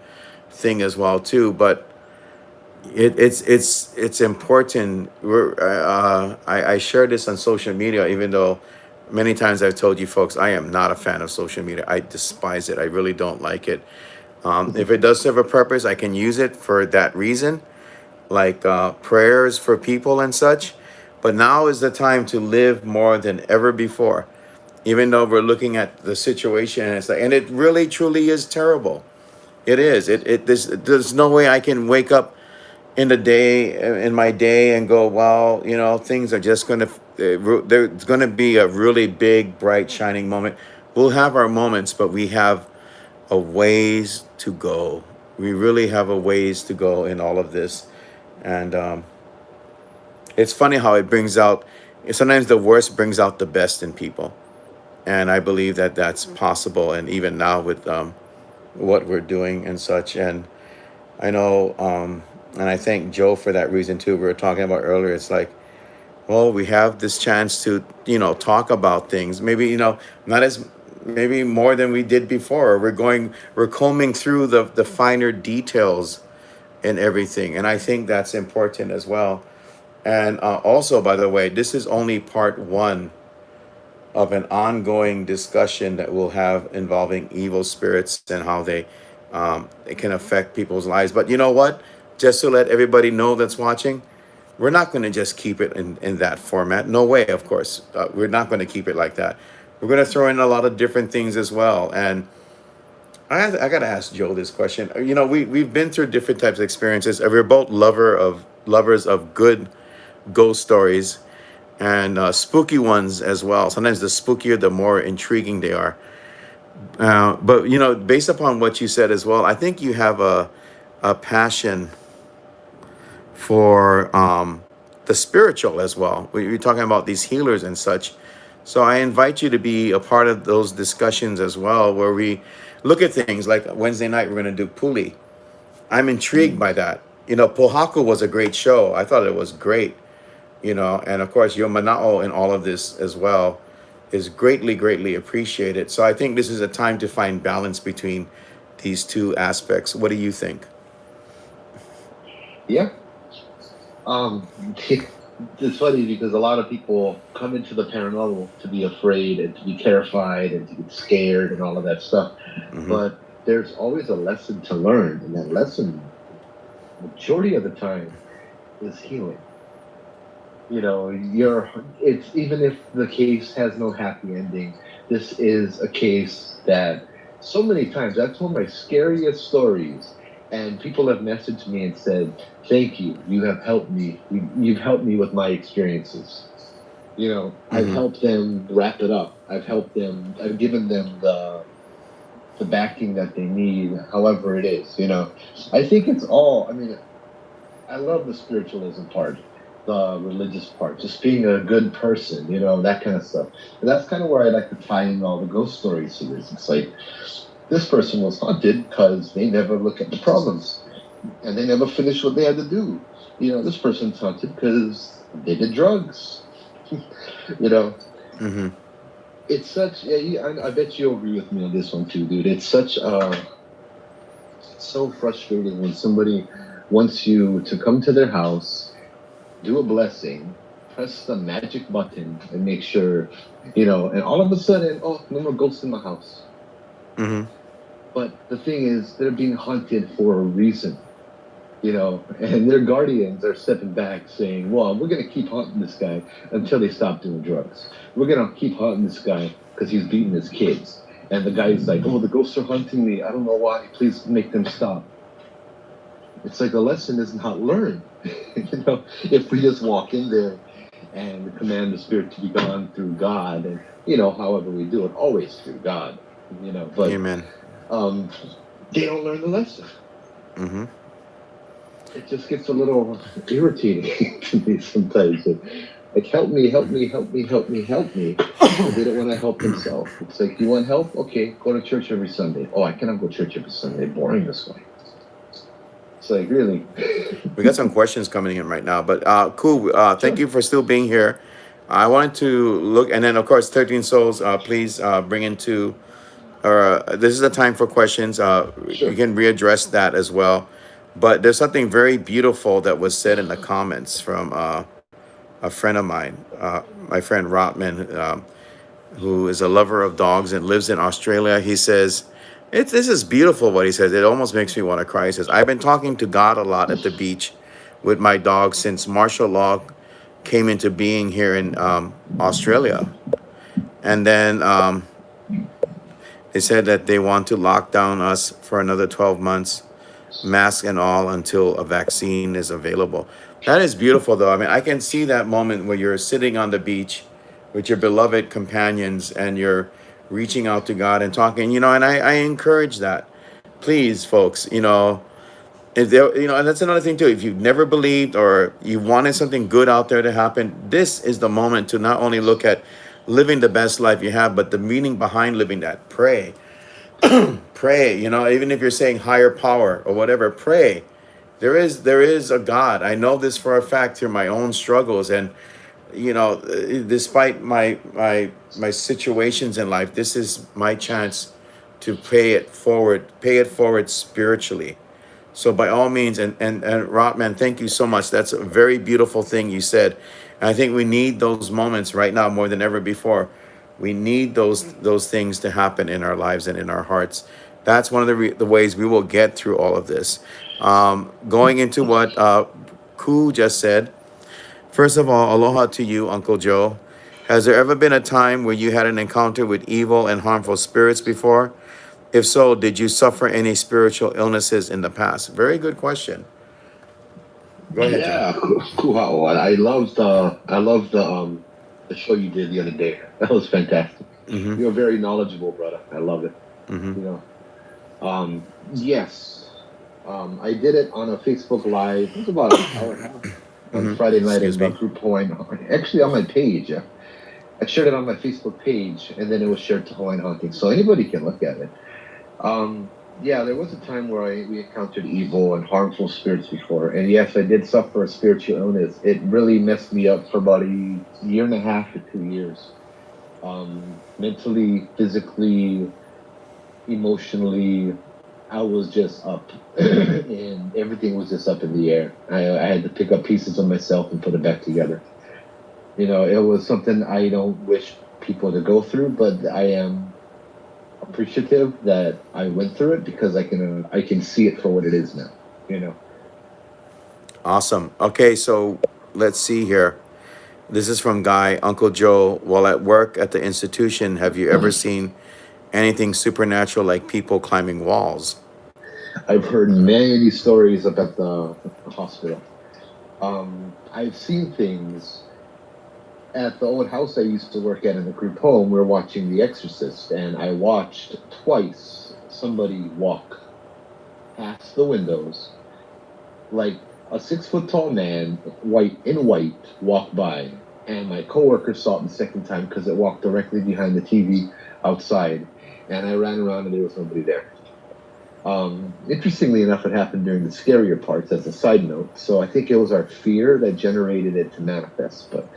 thing as well too. But it's important. I share this on social media, even though many times I've told you folks I am not a fan of social media. I despise it. I really don't like it. If it does serve a purpose, I can use it for that reason, like prayers for people and such. But now is the time to live more than ever before. Even though we're looking at the situation, and it's like, and it really truly is terrible. It is. There's no way I can wake up in my day and go, well, things are just going to, there's going to be a really big, bright, shining moment. We'll have our moments, but we have a ways to go. We really have a ways to go in all of this. And it's funny how it brings out, sometimes the worst brings out the best in people. And I believe that that's possible. And even now with what we're doing and such. And I know, and I thank Joe for that reason too. We were talking about earlier. It's like, well, we have this chance to, talk about things. Maybe, not as maybe more than we did before. We're combing through the finer details and everything. And I think that's important as well. And also, by the way, this is only part one of an ongoing discussion that we'll have involving evil spirits and how it can affect people's lives. But you know what? Just to let everybody know that's watching, we're not going to just keep it in that format. No way, of course. We're not going to keep it like that. We're going to throw in a lot of different things as well. And I got to ask Joe this question. We've been through different types of experiences. We're both lovers of good ghost stories and spooky ones as well. Sometimes the spookier, the more intriguing they are. But based upon what you said as well, I think you have a passion for the spiritual as well. We're talking about these healers and such. So I invite you to be a part of those discussions as well, where we look at things like Wednesday night, we're going to do Puli. I'm intrigued Mm. by that. Pohaku was a great show. I thought it was great, and of course, your manao in all of this as well is greatly, greatly appreciated. So I think this is a time to find balance between these two aspects. What do you think? Yeah. Um, it's funny because a lot of people come into the paranormal to be afraid and to be terrified and to get scared and all of that stuff. Hmm. But there's always a lesson to learn, and that lesson, majority of the time, is healing. It's even if the case has no happy ending, this is a case that so many times, that's one of my scariest stories. And people have messaged me and said, "Thank you. You have helped me. You've helped me with my experiences." I've Hmm. helped them wrap it up. I've helped them. I've given them the backing that they need, however it is. I think it's all. I mean, I love the spiritualism part, the religious part, just being a good person, that kind of stuff. And that's kind of where I like to tie in all the ghost stories to this. It's like this person was haunted because they never look at the problems and they never finished what they had to do. This person's haunted because they did drugs. you know, Hmm. it's such. Yeah, I bet you'll agree with me on this one too, dude. It's so frustrating when somebody wants you to come to their house, do a blessing, press the magic button, and make sure, and all of a sudden, oh, no more ghosts in my house. Hmm. But the thing is, they're being hunted for a reason, and their guardians are stepping back saying, well, we're going to keep hunting this guy until they stop doing drugs. We're going to keep hunting this guy because he's beating his kids. And the guy's like, oh, the ghosts are hunting me. I don't know why. Please make them stop. It's like the lesson is not learned. If we just walk in there and command the spirit to be gone through God, and however we do it, always through God, but Amen. um, they don't learn the lesson. Hmm. It just gets a little irritating to me sometimes. Like, help me, help me, help me, help me, help me. But they don't want to help themselves. It's like, you want help? Okay, go to church every Sunday. Oh, I cannot go to church every Sunday. Boring this way. It's like, really? We got some questions coming in right now, but cool. Thank Sure, you for still being here. I wanted to look, and then of course, 13 souls. Please bring into. This is a time for questions. You sure. can readdress that as well. But there's something very beautiful that was said in the comments from a friend of mine, my friend Rotman, who is a lover of dogs and lives in Australia. He says, this is beautiful what he says. It almost makes me want to cry. He says, I've been talking to God a lot at the beach with my dog since martial law came into being here in Australia. And then they said that they want to lock down us for another 12 months, mask and all, until a vaccine is available. That is beautiful, though. I mean, I can see that moment where you're sitting on the beach with your beloved companions and you're reaching out to God and talking, and I encourage that. Please, folks, if there, and that's another thing too. If you've never believed or you wanted something good out there to happen, this is the moment to not only look at living the best life you have, but the meaning behind living that. Pray. Even if you're saying higher power or whatever, pray. There is a God. I know this for a fact through my own struggles, and despite my situations in life, this is my chance to pay it forward spiritually. So by all means, and Rotman, thank you so much. That's a very beautiful thing you said. And I think we need those moments right now more than ever before. We need those things to happen in our lives and in our hearts. That's one of the ways we will get through all of this. Going into what Ku just said. First of all, aloha to you, Uncle Joe. Has there ever been a time where you had an encounter with evil and harmful spirits before? If so, did you suffer any spiritual illnesses in the past? Very good question. Go ahead, Joe. Yeah, cool. I love the show you did the other day. That was fantastic. Mm-hmm. You're very knowledgeable, brother. I love it. Mm-hmm. You know. Yes. I did it on a Facebook Live. It was about an hour and a half on Mm-hmm. Friday night Excuse in me. Group Hawaiian. Actually, on my page. Yeah. I shared it on my Facebook page, and then it was shared to Hawaiian Hunting, so anybody can look at it. Yeah, there was a time where we encountered evil and harmful spirits before, and yes, I did suffer a spiritual illness. It really messed me up for about a year and a half to 2 years. Mentally, physically, emotionally, I was just up, and everything was just up in the air. I had to pick up pieces of myself and put it back together. It was something I don't wish people to go through, but I am appreciative that I went through it because I can see it for what it is now. You know. Awesome. Okay, so let's see here. This is from Guy. Uncle Joe, while at work at the institution, have you ever seen anything supernatural like people climbing walls? I've heard many stories about the hospital. I've seen things at the old house I used to work at in the group home. We're watching The Exorcist, and I watched twice somebody walk past the windows, like a 6 foot tall man, white, walk by, and my coworker saw it the second time because it walked directly behind the TV outside, and I ran around and there was nobody there. Interestingly enough, it happened during the scarier parts as a side note. So I think it was our fear that generated it to manifest. But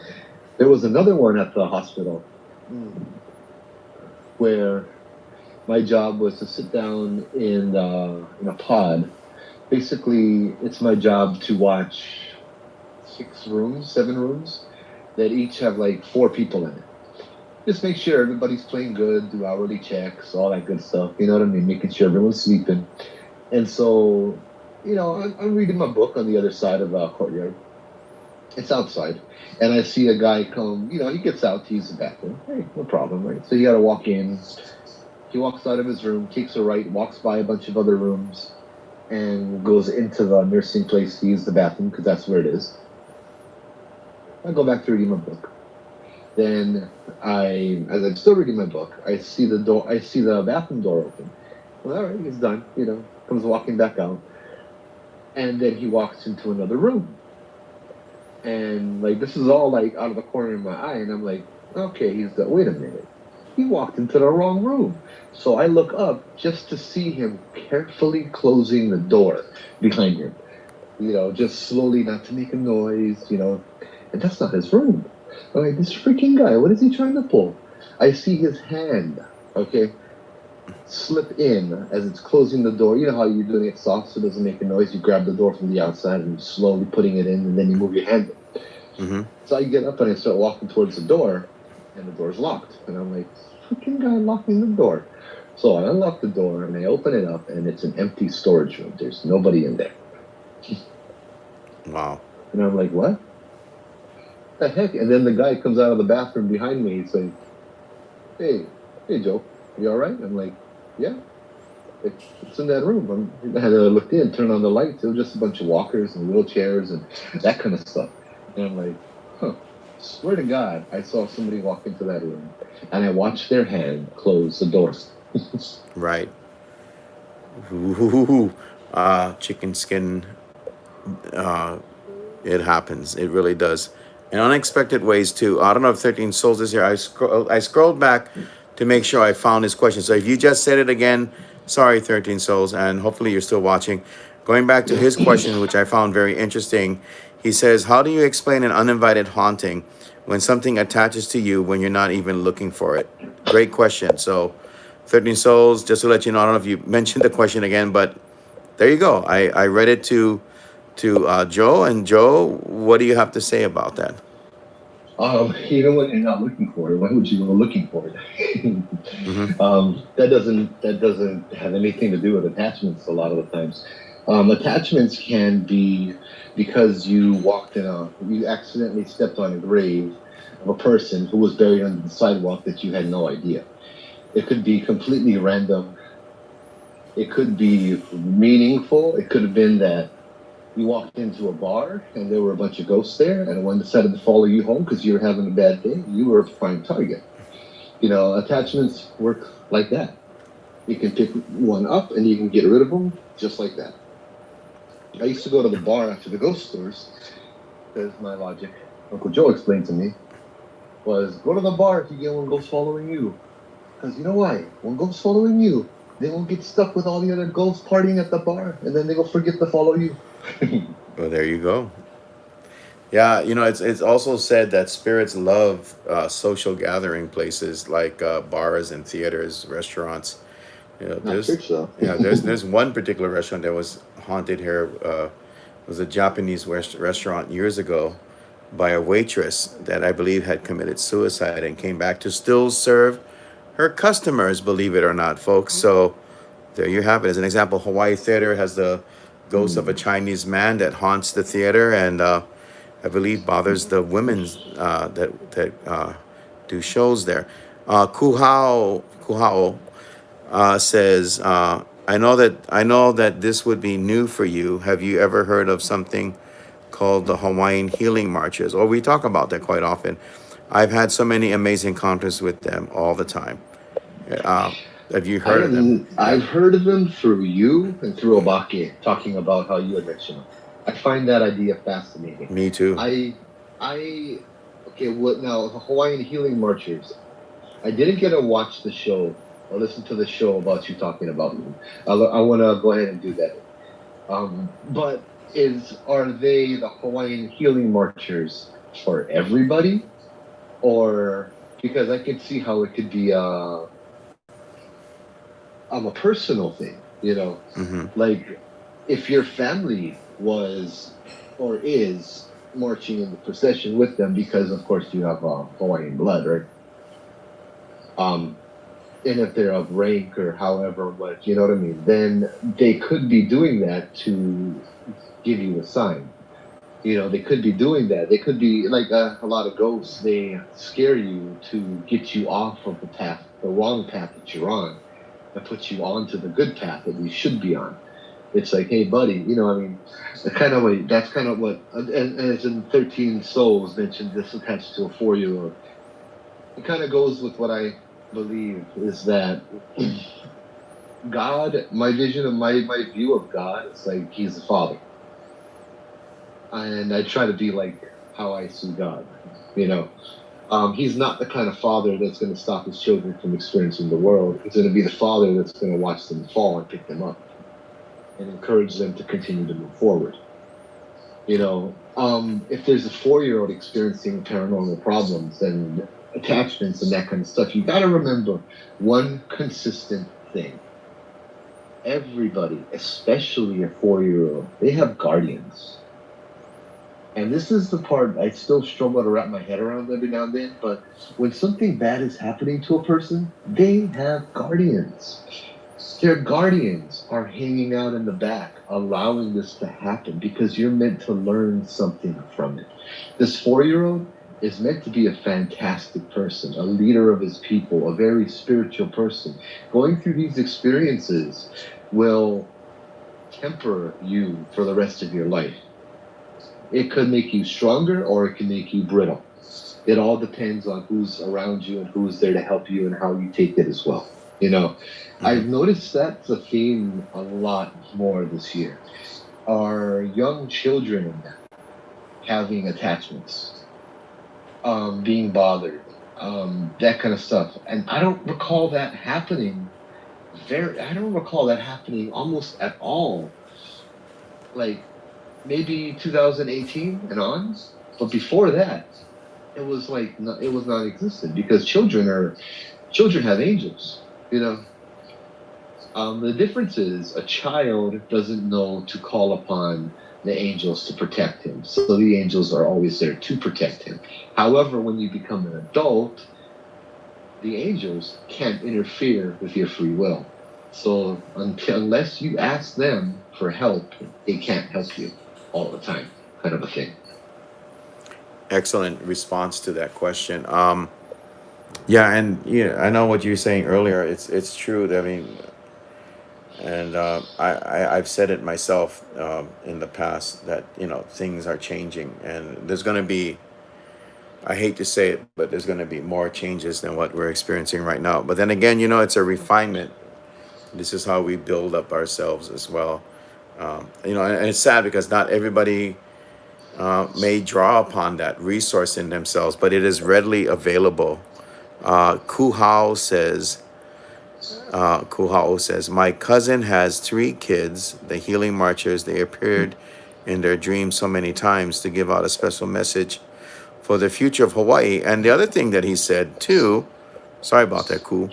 there was another one at the hospital where my job was to sit down in a pod. Basically, it's my job to watch 6 rooms, 7 rooms that each have like 4 people in it. Just make sure everybody's playing good, do hourly checks, all that good stuff. You know what I mean? Making sure everyone's sleeping. And so, I'm reading my book on the other side of the courtyard. It's outside. And I see a guy come, he gets out to use the bathroom. Hey, no problem, right? So you got to walk in. He walks out of his room, takes a right, walks by a bunch of other rooms, and goes into the nursing place to use the bathroom because that's where it is. I go back to reading my book. Then as I'm still reading my book, I see the bathroom door open. Well, all right, he's done, comes walking back out. And then he walks into another room. And like, this is all like out of the corner of my eye. And I'm like, okay, wait a minute. He walked into the wrong room. So I look up just to see him carefully closing the door behind him. Just slowly, not to make a noise, and that's not his room. I'm like, this freaking guy, what is he trying to pull? I see his hand, okay, slip in as it's closing the door. You know how you're doing it soft so it doesn't make a noise? You grab the door from the outside and you're slowly putting it in, and then you move your hand in. Mm-hmm. So I get up and I start walking towards the door, and the door's locked. And I'm like, freaking guy locking the door. So I unlock the door and I open it up, and it's an empty storage room. There's nobody in there. Wow. And I'm like, what? The heck? And then the guy comes out of the bathroom behind me. He's like, hey Joe, you all right? I'm like, yeah, it's in that room. I had to look in, turn on the lights. It was just a bunch of walkers and wheelchairs and that kind of stuff. And I'm like, swear to God, I saw somebody walk into that room, and I watched their hand close the door. Right. Ooh, chicken skin. Uh, it happens. It really does. In unexpected ways too. I don't know if 13 Souls is here. I scrolled back to make sure I found his question. So if you just said it again, sorry, 13 Souls, and hopefully you're still watching. Going back to his question, which I found very interesting, he says, "How do you explain an uninvited haunting when something attaches to you when you're not even looking for it?" Great question. So, 13 Souls, just to let you know, I don't know if you mentioned the question again, but there you go. I read it to Joe, and Joe, what do you have to say about that? When you're not looking for it, why would you go looking for it? Mm-hmm. That doesn't have anything to do with attachments. A lot of the times, attachments can be because you accidentally stepped on a grave of a person who was buried under the sidewalk that you had no idea. It could be completely random. It could be meaningful. It could have been that you walked into a bar and there were a bunch of ghosts there, and one decided to follow you home because you were having a bad day. You were a prime target. Attachments work like that. You can pick one up and you can get rid of them just like that. I used to go to the bar after the ghost stores because my logic, Uncle Joe explained to me, was go to the bar if you get one ghost following you. Because you know why? One ghost following you, they won't get stuck with all the other ghosts partying at the bar, and then they will forget to follow you. Well, there you go. Yeah, it's also said that spirits love social gathering places like bars and theaters, restaurants. I There's think so. yeah, there's one particular restaurant that was haunted here. It was a Japanese restaurant years ago by a waitress that I believe had committed suicide and came back to still serve her customers, believe it or not, folks. So there you have it. As an example, Hawaii Theater has the ghost of a Hmm. Chinese man that haunts the theater and I believe bothers the women that do shows there. Kuhao says, I know that this would be new for you. Have you ever heard of something called the Hawaiian Healing Marches? Or we talk about that quite often. I've had so many amazing encounters with them all the time. Uh, have you I heard of them? am. Yeah, I've heard of them through you and through Obake talking about how you had mentioned them. I find that idea fascinating. me too. I, I, okay. What now? The Hawaiian Healing Marchers. I didn't get to watch the show or listen to the show about you talking about them. I want to go ahead and do that. But are they the Hawaiian Healing Marchers for everybody, or because I could see how it could be a personal thing, Hmm. like if your family was or is marching in the procession with them because of course you have Hawaiian blood, right? Um, and if they're of rank or however much, you know what I mean, then they could be doing that to give you a sign. They could be doing that. They could be like a lot of ghosts. They scare you to get you off of the path, the wrong path that you're on, and put you onto the good path that you should be on. It's like, hey, buddy, I mean, that's kind of what, and as in 13 Souls mentioned, this attached to a 4-year old. It kind of goes with what I believe is that God, my vision of my view of God, it's like He's the Father, and I try to be like how I see God. You know, He's not the kind of father that's going to stop his children from experiencing the world. He's going to be the father that's going to watch them fall and pick them up and encourage them to continue to move forward. If there's a 4-year-old experiencing paranormal problems and attachments and that kind of stuff, you got to remember one consistent thing. Everybody, especially a 4-year-old, they have guardians. And this is the part I still struggle to wrap my head around every now and then. But when something bad is happening to a person, they have guardians. Their guardians are hanging out in the back, allowing this to happen because you're meant to learn something from it. This 4-year-old is meant to be a fantastic person, a leader of his people, a very spiritual person. Going through these experiences will temper you for the rest of your life. It could make you stronger or it can make you brittle. It all depends on who's around you and who's there to help you and how you take it as well. Hmm. I've noticed that's a theme a lot more this year. Are young children having attachments, being bothered, that kind of stuff. And I don't recall that happening. I don't recall that happening almost at all. Like maybe 2018 and on, but before that, it was like it was non-existent because children have angels. The difference is a child doesn't know to call upon the angels to protect him, so the angels are always there to protect him. However, when you become an adult, the angels can't interfere with your free will. So unless you ask them for help, they can't help you all the time, kind of a thing. Excellent response to that question. Yeah, and I know what you were saying earlier. It's true. I mean, and I've said it myself in the past that things are changing, and there's going to be I hate to say it, but there's going to be more changes than what we're experiencing right now. But then again, it's a refinement. This is how we build up ourselves as well. And it's sad because not everybody may draw upon that resource in themselves, but it is readily available. Kuhao says, my cousin has 3 kids, the healing marchers. They appeared in their dreams so many times to give out a special message for the future of Hawaii. And the other thing that he said too, sorry about that, Ku,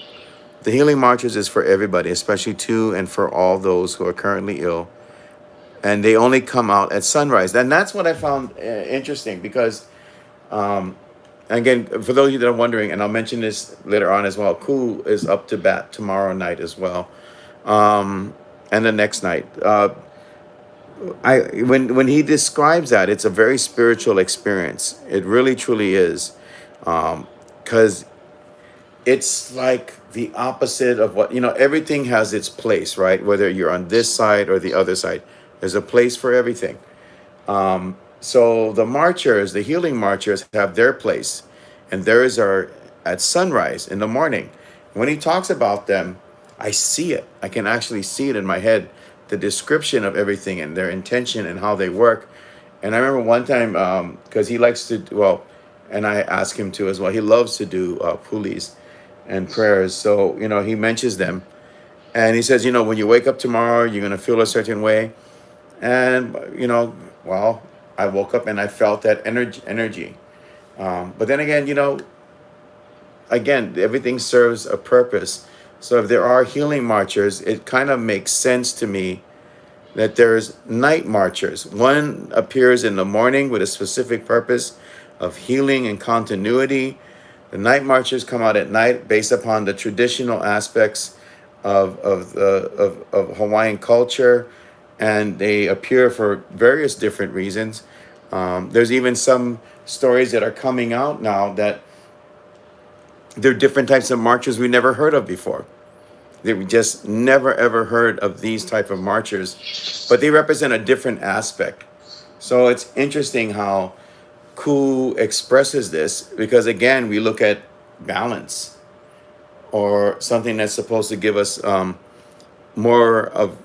the healing marchers is for everybody, especially to and for all those who are currently ill. And they only come out at sunrise. And that's what I found interesting because, again, for those of you that are wondering, and I'll mention this later on as well, Ku is up to bat tomorrow night as well, and the next night. When he describes that, it's a very spiritual experience. It really truly is, because it's like the opposite of what everything has its place, right? Whether you're on this side or the other side, there's a place for everything. So the marchers, the healing marchers, have their place, and theirs are at sunrise in the morning. When he talks about them, I see it. I can actually see it in my head, the description of everything and their intention and how they work. And I remember one time, because he likes to, well, and I ask him to as well, he loves to do pulis and prayers. So, he mentions them. And he says, when you wake up tomorrow, you're going to feel a certain way. And, well, I woke up and I felt that energy. But then again, again, everything serves a purpose. So if there are healing marchers, it kind of makes sense to me that there's night marchers. One appears in the morning with a specific purpose of healing and continuity. The night marchers come out at night based upon the traditional aspects of Hawaiian culture, and they appear for various different reasons. There's even some stories that are coming out now that there are different types of marchers we never heard of before. That we just never ever heard of these type of marchers, but they represent a different aspect. So it's interesting how Ku expresses this, because again, we look at balance or something that's supposed to give us more of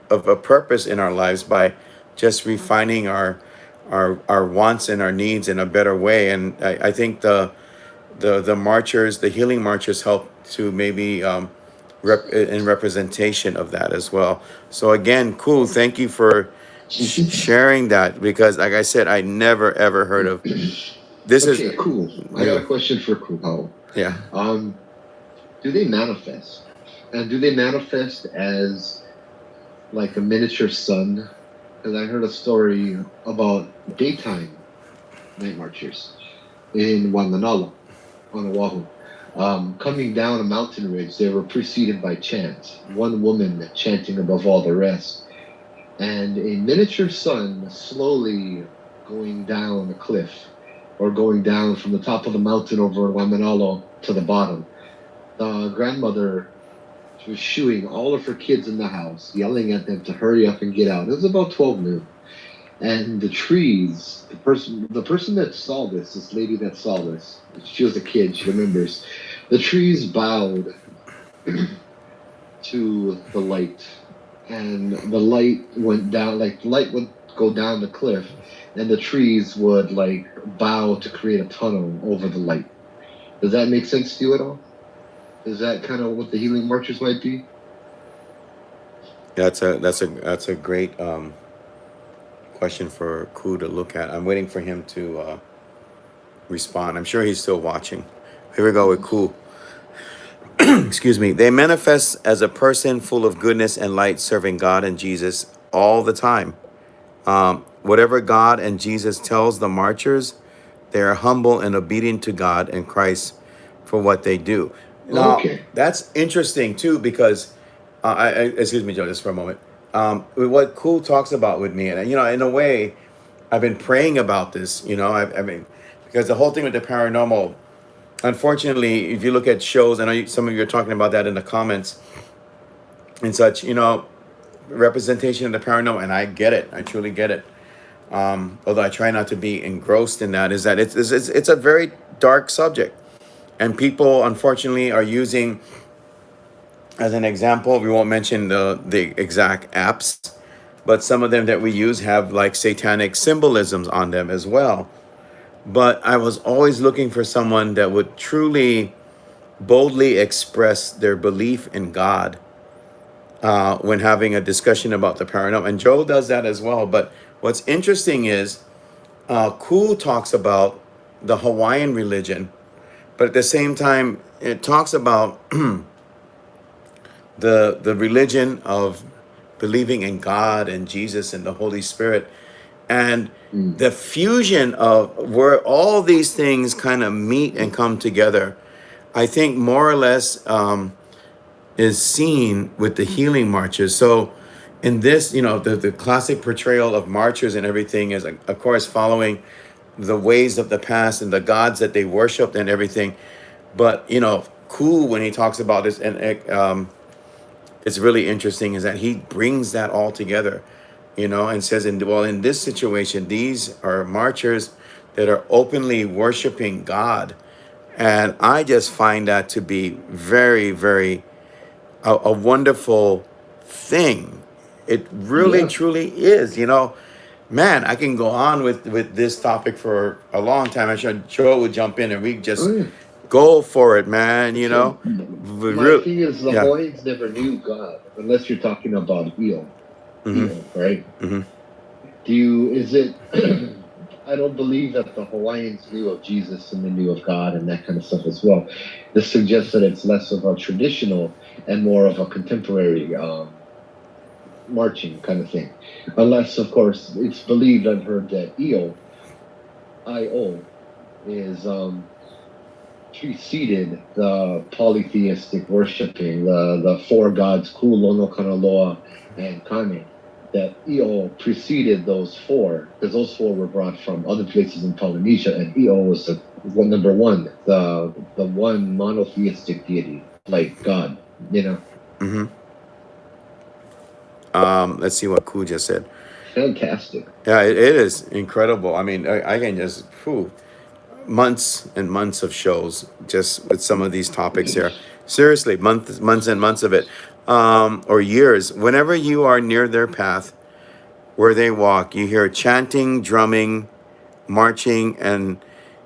a purpose in our lives by just refining our wants and our needs in a better way. And I think the marchers, the healing marchers, help to maybe in representation of that as well. So again, cool. Thank you for sharing that, because like I said, I never ever heard of this. Is Okay, cool. I got a question for Kuhao. yeah. Do they manifest? And do they manifest as like a miniature sun? Because I heard a story about daytime night marchers in Waimanalo on Oahu. Coming down a mountain ridge, they were preceded by chant, one woman chanting above all the rest, and a miniature sun slowly going down a cliff, or going down from the top of the mountain over Waimanalo to the bottom. The grandmother was shooing all of her kids in the house, yelling at them to hurry up and get out. It was about 12 noon. And the trees, the person that saw this lady that saw this, she was a kid, she remembers, the trees bowed to the light. And the light went down, like the light would go down the cliff, and the trees would like bow to create a tunnel over the light. Does that make sense to you at all? Is that kind of what the healing marchers might be? That's a great question for Ku to look at. I'm waiting for him to respond. I'm sure he's still watching. Here we go with Ku. Excuse me. They manifest as a person full of goodness and light, serving God and Jesus all the time. Whatever God and Jesus tells the marchers, they are humble and obedient to God and Christ for what they do. Now, Okay. that's interesting too, because excuse me, Joe, just for a moment. What Cool talks about with me, and in a way, I've been praying about this. I mean, because the whole thing with the paranormal, unfortunately, if you look at shows, I know some of you are talking about that in the comments and such. Representation of the paranormal, and I get it. I truly get it. although I try not to be engrossed in that, is that it's a very dark subject, and people unfortunately are using, as an example, we won't mention the exact apps, but some of them that we use have like satanic symbolisms on them as well. But I was always looking for someone that would truly boldly express their belief in God when having a discussion about the paranormal. And Joe does that as well. But what's interesting is Cool talks about the Hawaiian religion, but at the same time, it talks about the religion of believing in God and Jesus and the Holy Spirit, and Mm. the fusion of where all these things kind of meet and come together. I think more or less is seen with the healing marches. So in this, the classic portrayal of marchers and everything is, of course, following the ways of the past and the gods that they worshipped and everything. But Cool, when he talks about this, and it's really interesting, is that he brings that all together, and says, in this situation, these are marchers that are openly worshiping God. And I just find that to be very, very a wonderful thing. It really, Yeah. truly is. Man, I can go on with this topic for a long time. I'm sure Joe would jump in and we Oh just yeah. go for it, man. So We my real, thing is, the yeah. Hawaiians never knew God unless you're talking about Eo. Hmm. Eo, right? Hmm. Do you? Is it? I don't believe that the Hawaiians knew of Jesus and they knew of God and that kind of stuff as well. This suggests that it's less of a traditional and more of a contemporary marching kind of thing. Unless, of course, it's believed, I've heard that Io, is preceded the polytheistic worshiping, the four gods, Ku, Lono, Kanaloa, and Kane. That Io preceded those four, because those four were brought from other places in Polynesia, and Io was number one, the one monotheistic deity, like God, Hmm. Let's see what Ku just said. Fantastic. Yeah, it is incredible. I mean, I can just, months and months of shows just with some of these topics here. Seriously, months and months of it, or years. Whenever you are near their path, where they walk, you hear chanting, drumming, marching, and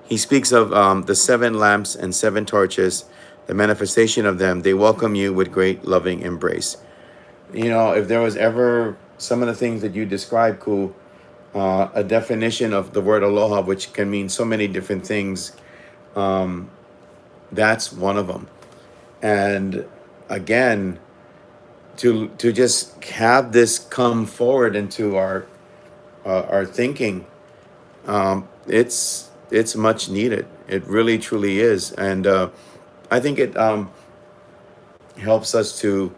he speaks of the seven lamps and seven torches, the manifestation of them. They welcome you with great loving embrace. If there was ever some of the things that you described, Ku, a definition of the word aloha, which can mean so many different things, that's one of them. And again, to just have this come forward into our thinking, it's much needed. It really truly is, and I think it helps us to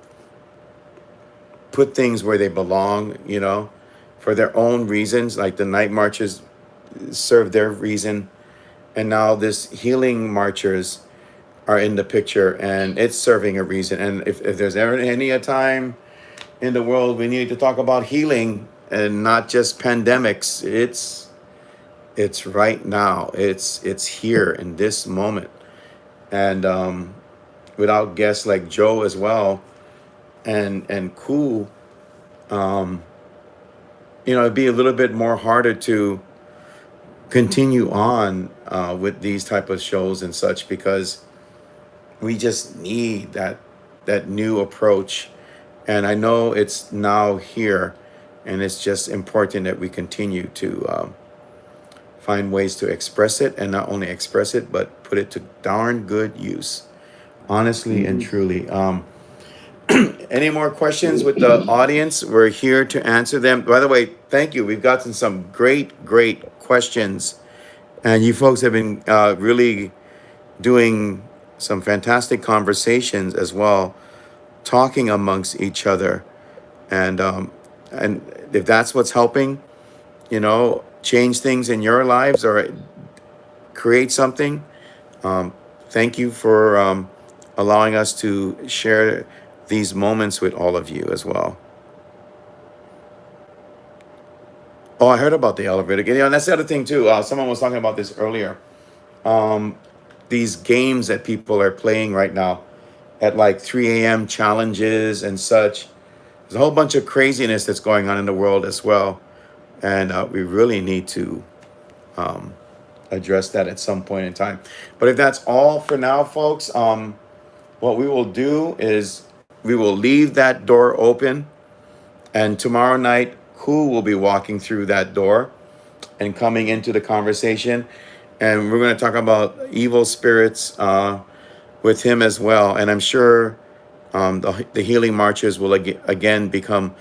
put things where they belong. For their own reasons, like the night marches serve their reason, and now this healing marchers are in the picture, and it's serving a reason. And if there's ever any a time in the world we need to talk about healing and not just pandemics, it's right now. It's here in this moment. And without guests like Joe as well, and Cool, it'd be a little bit more harder to continue on with these type of shows and such, because we just need that new approach. And I know it's now here, and it's just important that we continue to find ways to express it, and not only express it, but put it to darn good use, honestly and Mhm. truly. Any more questions with the audience? We're here to answer them. By the way, thank you. We've gotten some great questions, and you folks have been really doing some fantastic conversations as well, talking amongst each other. And if that's what's helping, change things in your lives or create something, thank you for allowing us to share these moments with all of you as well. Oh, I heard about the elevator. You know, and that's the other thing too. Someone was talking about this earlier. These games that people are playing right now at like 3 a.m. challenges and such. There's a whole bunch of craziness that's going on in the world as well, and we really need to address that at some point in time. But if that's all for now, folks, what we will do is we will leave that door open, and tomorrow night, Who will be walking through that door and coming into the conversation, and we're going to talk about evil spirits with him as well. And I'm sure the healing marches will again become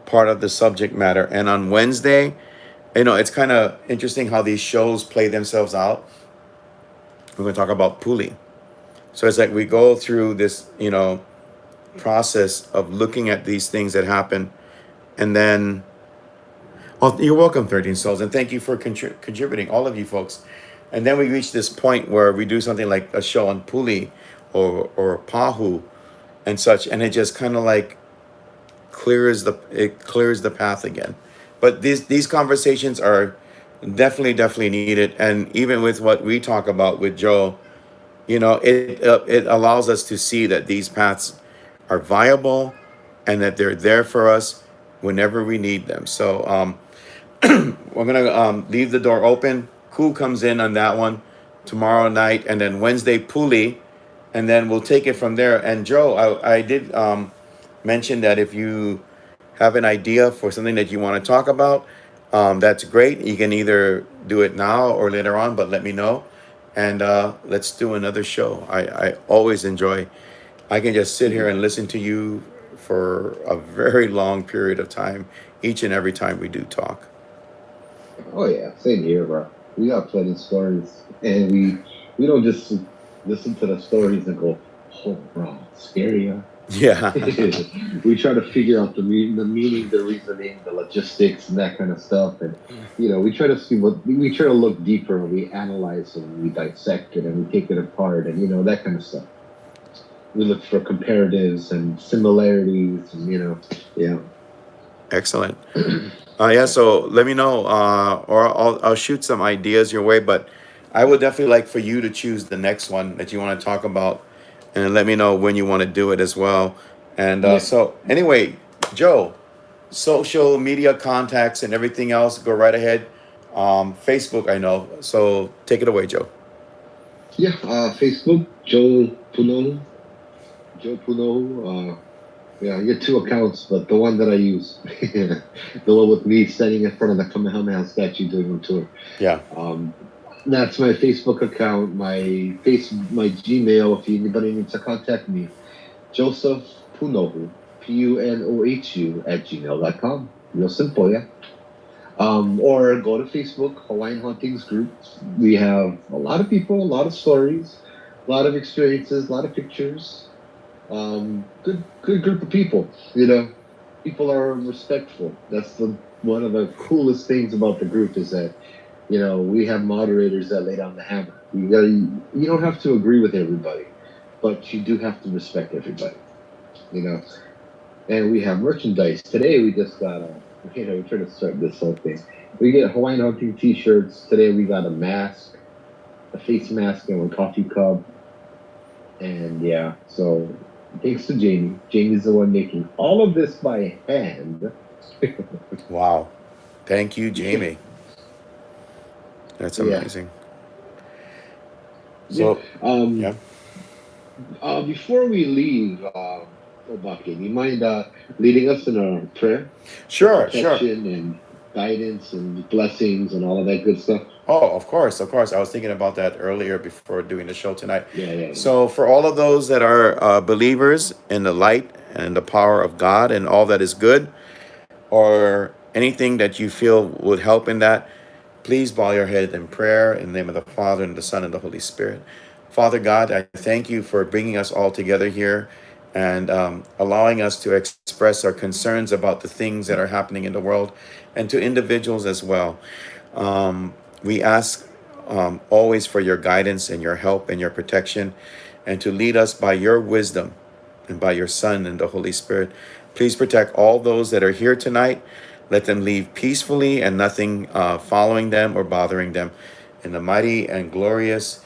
part of the subject matter. And on Wednesday, it's kind of interesting how these shows play themselves out. We're going to talk about Puli. So it's like we go through this, process of looking at these things that happen, and then, oh, you're welcome, 13 Souls, and thank you for contributing, all of you folks. And then we reach this point where we do something like a show on Puli or Pahu and such, and it just kind of like clears the path again. But these conversations are definitely needed, and even with what we talk about with Joe, it allows us to see that these paths are viable and that they're there for us whenever we need them. So we're gonna leave the door open. Cool comes in on that one tomorrow night, and then Wednesday Puli, and then we'll take it from there. And Joe, I did mention that if you have an idea for something that you want to talk about, that's great. You can either do it now or later on, but let me know, and let's do another show. I always enjoy. I can just sit here and listen to you for a very long period of time, each and every time we do talk. Oh yeah, same here, bro. We got plenty of stories, and we don't just listen to the stories and go, "Oh, bro, scary." Huh?" Yeah. We try to figure out the meaning, the reasoning, the logistics, and that kind of stuff. And we try to see what we try to look deeper. And we analyze and we dissect it and we take it apart, and that kind of stuff. We look for comparatives and similarities, and yeah. Excellent. Yeah, so let me know, or I'll shoot some ideas your way. But I would definitely like for you to choose the next one that you want to talk about, and let me know when you want to do it as well. And Yeah. so, anyway, Joe, social media contacts and everything else, go right ahead. Facebook, I know. So take it away, Joe. Yeah, Facebook, Punohu, Joe Punohu. Yeah, I get two accounts, but the one that I use, the one with me standing in front of the Kamehameha statue doing a tour. Yeah. That's my Facebook account, my Gmail. If anybody needs to contact me, Joseph Punohu, Punohu @gmail.com. Real simple, yeah. Or go to Facebook, Hawaiian Hauntings Group. We have a lot of people, a lot of stories, a lot of experiences, a lot of pictures. Good group of people. People are respectful. That's one of the coolest things about the group is that we have moderators that lay down the hammer. You don't have to agree with everybody, but you do have to respect everybody. And we have merchandise. Today we just got we're trying to start this whole thing. We get Hawaiian hunting T-shirts. Today we got a mask, a face mask, and a coffee cup. And yeah, so thanks to Jamie. Jamie's the one making all of this by hand. Wow. Thank you, Jamie. That's Yeah. amazing. Yeah. So, yeah. Before we leave, Obake, do you mind leading us in a prayer? Sure. Protection and guidance and blessings and all of that good stuff. Oh, of course. I was thinking about that earlier before doing the show tonight. Yeah. So, for all of those that are believers in the light and the power of God and all that is good, or anything that you feel would help in that, please bow your head in prayer in the name of the Father and the Son and the Holy Spirit. Father God, I thank you for bringing us all together here and allowing us to express our concerns about the things that are happening in the world and to individuals as well. We ask always for your guidance and your help and your protection, and to lead us by your wisdom and by your Son and the Holy Spirit. Please protect all those that are here tonight, Let them leave peacefully and nothing following them or bothering them. In the mighty and glorious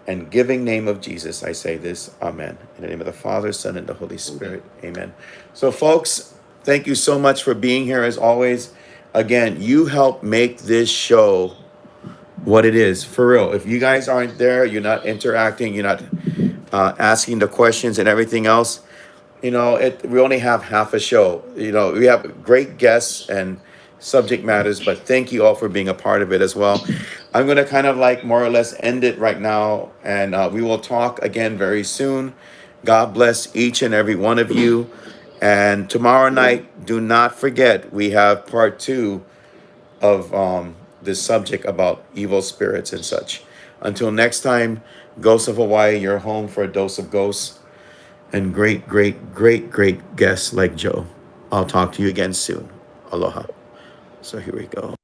and giving name of Jesus, I say this. Amen. In the name of the Father, Son, and the Holy Spirit. Amen. So, folks, thank you so much for being here as always. Again, you help make this show what it is for real. If you guys aren't there, you're not interacting, you're not asking the questions and everything else. We only have half a show. We have great guests and subject matters, but thank you all for being a part of it as well. I'm going to kind of like more or less end it right now, and we will talk again very soon. God bless each and every one of you. And tomorrow night, do not forget, we have part 2 of this subject about evil spirits and such. Until next time, Ghosts of Hawaii, your home for a dose of ghosts and great, great, great, great guests like Joe. I'll talk to you again soon. Aloha. So here we go.